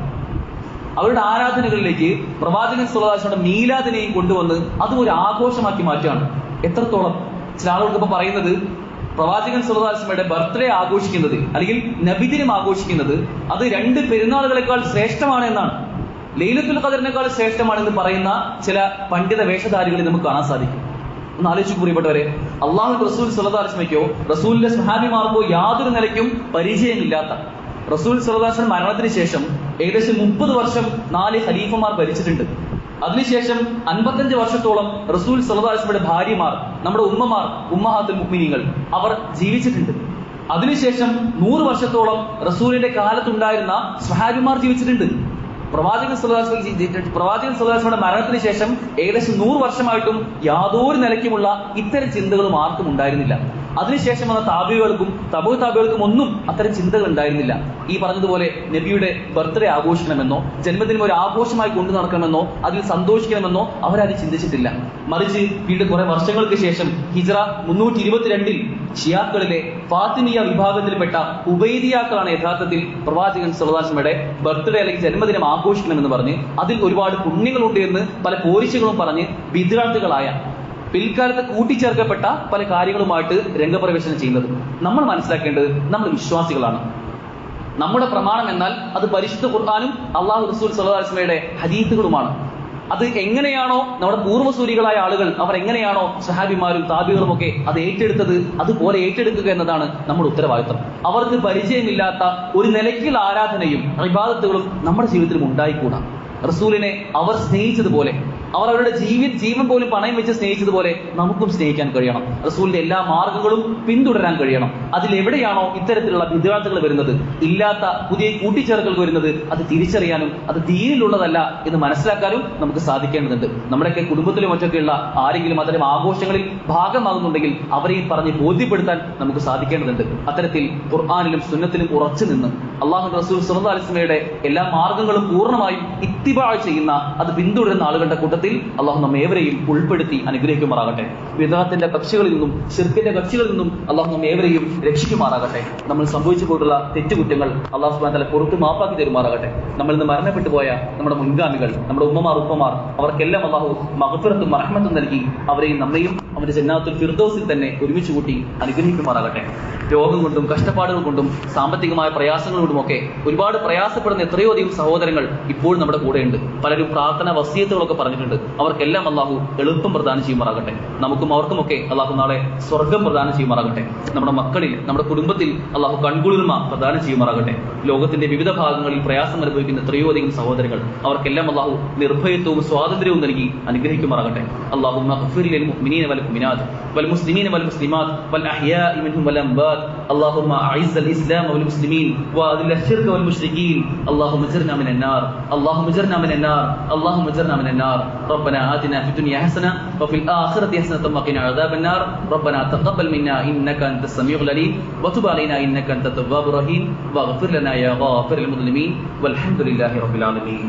അവരുടെ ആരാധനകളിലേക്ക് പ്രവാചകൻ സ്വല്ലല്ലാഹു അലൈഹി വസല്ലം മീലാദിനെയും കൊണ്ടുവന്ന് അതും ഒരു ആഘോഷമാക്കി മാറ്റുകയാണ്. എത്രത്തോളം ചില ആളുകൾക്ക് ഇപ്പൊ പറയുന്നത്, പ്രവാചകൻ സ്വല്ലല്ലാഹു അലൈഹി വസല്ലമയുടെ ബർത്ത്ഡേ ആഘോഷിക്കുന്നത് അല്ലെങ്കിൽ നബിദിനം ആഘോഷിക്കുന്നത് അത് 2 പെരുന്നാളുകളെക്കാൾ ശ്രേഷ്ഠമാണ് എന്നാണ്, ലൈലത്തുൽ ഖദറിനേക്കാൾ ശ്രേഷ്ഠമാണെന്ന് പറയുന്ന ചില പണ്ഡിത വേഷധാരികളെ നമുക്ക് കാണാൻ സാധിക്കും. ഒന്ന് ആലോചിച്ച് പ്രിയപ്പെട്ടവരെ, അള്ളാഹു റസൂൽ സ്വല്ലല്ലാഹു അലൈഹി വസല്ലമയ്ക്കോ റസൂലിന്റെ സ്വഹാബിമാർക്കോ യാതൊരു നിലയ്ക്കും പരിചയമില്ലാത്ത റസൂൽ സ്വല്ലല്ലാഹു അലൈഹി വസല്ലം മരണത്തിന് ശേഷം ഏകദേശം 30 വർഷം 4 ഖലീഫമാർ ഭരിച്ചിട്ടുണ്ട്. അതിനുശേഷം 55 വർഷത്തോളം റസൂൽ സ്വല്ലല്ലാഹു അലൈഹി വസല്ലമയുടെ ഭാര്യമാർ, നമ്മുടെ ഉമ്മമാർ, ഉമ്മഹാത്തുൽ മുഅ്മിനീങ്ങൾ, അവർ ജീവിച്ചിട്ടുണ്ട്. അതിനുശേഷം 100 വർഷത്തോളം റസൂലിന്റെ കാലത്തുണ്ടായിരുന്ന സ്വഹാബിമാർ ജീവിച്ചിട്ടുണ്ട്. പ്രവാചകൻ സ്വല്ലല്ലാഹു അലൈഹി വസല്ലമയുടെ മരണത്തിന് ശേഷം ഏകദേശം 100 വർഷമായിട്ടും യാതൊരു നിലയ്ക്കുമുള്ള ഇത്തരം ചിന്തകളും ആർക്കും ഉണ്ടായിരുന്നില്ല. അതിനുശേഷം വന്ന താബികൾക്കും തബഉ താബികൾക്കും ഒന്നും അത്തരം ചിന്തകൾ ഉണ്ടായിരുന്നില്ല. ഈ പറഞ്ഞതുപോലെ നബിയുടെ ബർത്ത്ഡേ ആഘോഷിക്കണമെന്നോ ജന്മദിനം ഒരു ആഘോഷമായി കൊണ്ടു നടക്കണമെന്നോ അതിൽ സന്തോഷിക്കണമെന്നോ അവരത് ചിന്തിച്ചിട്ടില്ല. മറിച്ച് വീണ്ടും കുറെ വർഷങ്ങൾക്ക് ശേഷം ഹിജ്റ 322 ഷിയാക്കളിലെ ഫാത്തിമിയ വിഭാഗത്തിൽപ്പെട്ട ഉബൈദിയാക്കളാണ് യഥാർത്ഥത്തിൽ പ്രവാചകൻ സ്വല്ലല്ലാഹു അലൈഹി വസല്ലമയുടെ ബർത്ത്ഡേ അല്ലെങ്കിൽ ജന്മദിനം ആഘോഷിക്കണമെന്ന് പറഞ്ഞ് അതിൽ ഒരുപാട് പുണ്യങ്ങളുണ്ട് എന്ന് പല പോരിശകളും പറഞ്ഞ് വിദ്യാർത്ഥികളായ പിൽക്കാലത്ത് കൂട്ടിച്ചേർക്കപ്പെട്ട പല കാര്യങ്ങളുമായിട്ട് രംഗപ്രവേശനം ചെയ്യുന്നത്. നമ്മൾ മനസ്സിലാക്കേണ്ടത്, നമ്മൾ വിശ്വാസികളാണ്. നമ്മുടെ പ്രമാണം എന്നാൽ അത് പരിശുദ്ധ ഖുർആനും അള്ളാഹു റസൂൽ സ്വല്ലല്ലാഹു അലൈഹി വസല്ലമയുടെ ഹദീസുകളുമാണ്. അത് എങ്ങനെയാണോ നമ്മുടെ പൂർവ്വസൂരികളായ ആളുകൾ അവർ എങ്ങനെയാണോ സഹാബിമാരും താബികളും ഒക്കെ അത് ഏറ്റെടുത്തത്, അതുപോലെ ഏറ്റെടുക്കുക എന്നതാണ് നമ്മുടെ ഉത്തരവാദിത്വം. അവർക്ക് പരിചയമില്ലാത്ത ഒരു നിലയ്ക്കുള്ള ആരാധനയും ഇബാദത്തുകളും നമ്മുടെ ജീവിതത്തിലും ഉണ്ടായിക്കൂടാ. റസൂലിനെ അവർ സ്നേഹിച്ചതുപോലെ, അവർ അവരുടെ ജീവൻ പോലും പണയം വെച്ച് സ്നേഹിച്ചതുപോലെ നമുക്കും സ്നേഹിക്കാൻ കഴിയണം. റസൂലിന്റെ എല്ലാ മാർഗങ്ങളും പിന്തുടരാൻ കഴിയണം. അതിലെവിടെയാണോ ഇത്തരത്തിലുള്ള വിദ്യാർത്ഥികൾ വരുന്നത്, ഇല്ലാത്ത പുതിയ കൂട്ടിച്ചേർക്കൽ വരുന്നത്, അത് തിരിച്ചറിയാനും അത് ദീനിലുള്ളതല്ല എന്ന് മനസ്സിലാക്കാനും നമുക്ക് സാധിക്കേണ്ടതുണ്ട്. നമ്മുടെയൊക്കെ കുടുംബത്തിലും മറ്റൊക്കെയുള്ള ആരെങ്കിലും അത്തരം ആഘോഷങ്ങളിൽ ഭാഗമാകുന്നുണ്ടെങ്കിൽ അവരെയും പറഞ്ഞ് ബോധ്യപ്പെടുത്താൻ നമുക്ക് സാധിക്കേണ്ടതുണ്ട്. അത്തരത്തിൽ ഖുർആനിലും സുന്നത്തിലും ഉറച്ചു നിന്ന് അള്ളാഹു റസൂൽ സ്വല്ലല്ലാഹു അലൈഹി വസല്ലമയുടെ എല്ലാ മാർഗങ്ങളും പൂർണ്ണമായും ഇത്തിബാ ചെയ്യുന്ന, അത് പിന്തുടരുന്ന ആളുകളുടെ കൂട്ടത്തിൽ അള്ളാഹു നമ്മെ ഏവരെയും ഉൾപ്പെടുത്തി അനുഗ്രഹിക്കുമാറാകട്ടെ. വിദഅത്തിന്റെ കക്ഷികളിൽ നിന്നും ശിർക്കിന്റെ കക്ഷികളിൽ നിന്നും അള്ളാഹു നമ്മെ ഏവരെയും രക്ഷിക്കുമാറാകട്ടെ. നമ്മൾ സംഭവിച്ചു പോയിട്ടുള്ള തെറ്റുകുറ്റങ്ങൾ അള്ളാഹു സുബ്ഹാനഹു വ തആല പുറത്ത് മാപ്പാക്കി തരുമാറാകട്ടെ. നമ്മളിൽ നിന്ന് മരണപ്പെട്ടു പോയ നമ്മുടെ മുൻഗാമികൾ, നമ്മുടെ ഉപ്പമാർ അവർക്കെല്ലാം അള്ളാഹു മഗ്ഫിറത്തും റഹ്മത്തും നൽകി അവരെയും നമ്മയും അവന്റെ ജന്നാത്തുൽ ഫിർദൗസിൽ തന്നെ ഒരുമിച്ച് കൂട്ടി അനുഗ്രഹിക്കുമാറാകട്ടെ. രോഗം കൊണ്ടും കഷ്ടപ്പാടുകൾ കൊണ്ടും സാമ്പത്തികമായ പ്രയാസങ്ങൾ കൊണ്ടുമൊക്കെ ഒരുപാട് പ്രയാസപ്പെടുന്ന എത്രയോ അധികം സഹോദരങ്ങൾ ഇപ്പോൾ നമ്മുടെ കൂടെയുണ്ട്. പലരും പ്രാർത്ഥന വസിയത്തുകളൊക്കെ പറഞ്ഞിട്ടുണ്ട്. അവർക്കെല്ലാം അള്ളാഹു എളുപ്പം പ്രദാനം ചെയ്യുമാറാകട്ടെ. നമുക്കും അവർക്കുമൊക്കെ അള്ളാഹു നാളെ സ്വർഗം പ്രദാനം ചെയ്യുമാറാകട്ടെ. നമ്മുടെ മക്കളിൽ, നമ്മുടെ കുടുംബത്തിൽ അള്ളാഹു കൺകുളിർമ പ്രദാനം ചെയ്യുമാറാകട്ടെ. ലോകത്തിന്റെ വിവിധ ഭാഗങ്ങളിൽ പ്രയാസം അനുഭവിക്കുന്ന എത്രയോ അധികം സഹോദരങ്ങൾ, അവർക്കെല്ലാം അള്ളാഹു നിർഭയത്വവും സ്വാതന്ത്ര്യവും നൽകി അനുഗ്രഹിക്കുമാറാകട്ടെ. അല്ലാഹുമ്മ ഗ്ഫിർ ലിൽ മുഅ്മിനീന വൽ മുഅ്മിനാത്ത് വൽ മുസ്ലിമീന വൽ മുസ്ലിമാത്ത് വൽ അഹ്യാഇ മിൻഹും വൽ അംവാത്. اللهم أعز الإسلام والمسلمين وأذل الشرك والمشركين. اللهم اجرنا من النار، اللهم اجرنا من النار، اللهم اجرنا من النار. ربنا آتنا في الدنيا حسنة وفي الآخرة حسنة وقنا عذاب النار. ربنا تقبل منا إنك أنت السميع العليم وتب علينا إنك أنت التواب الرحيم واغفر لنا يا غافر المظلمين والحمد لله رب العالمين.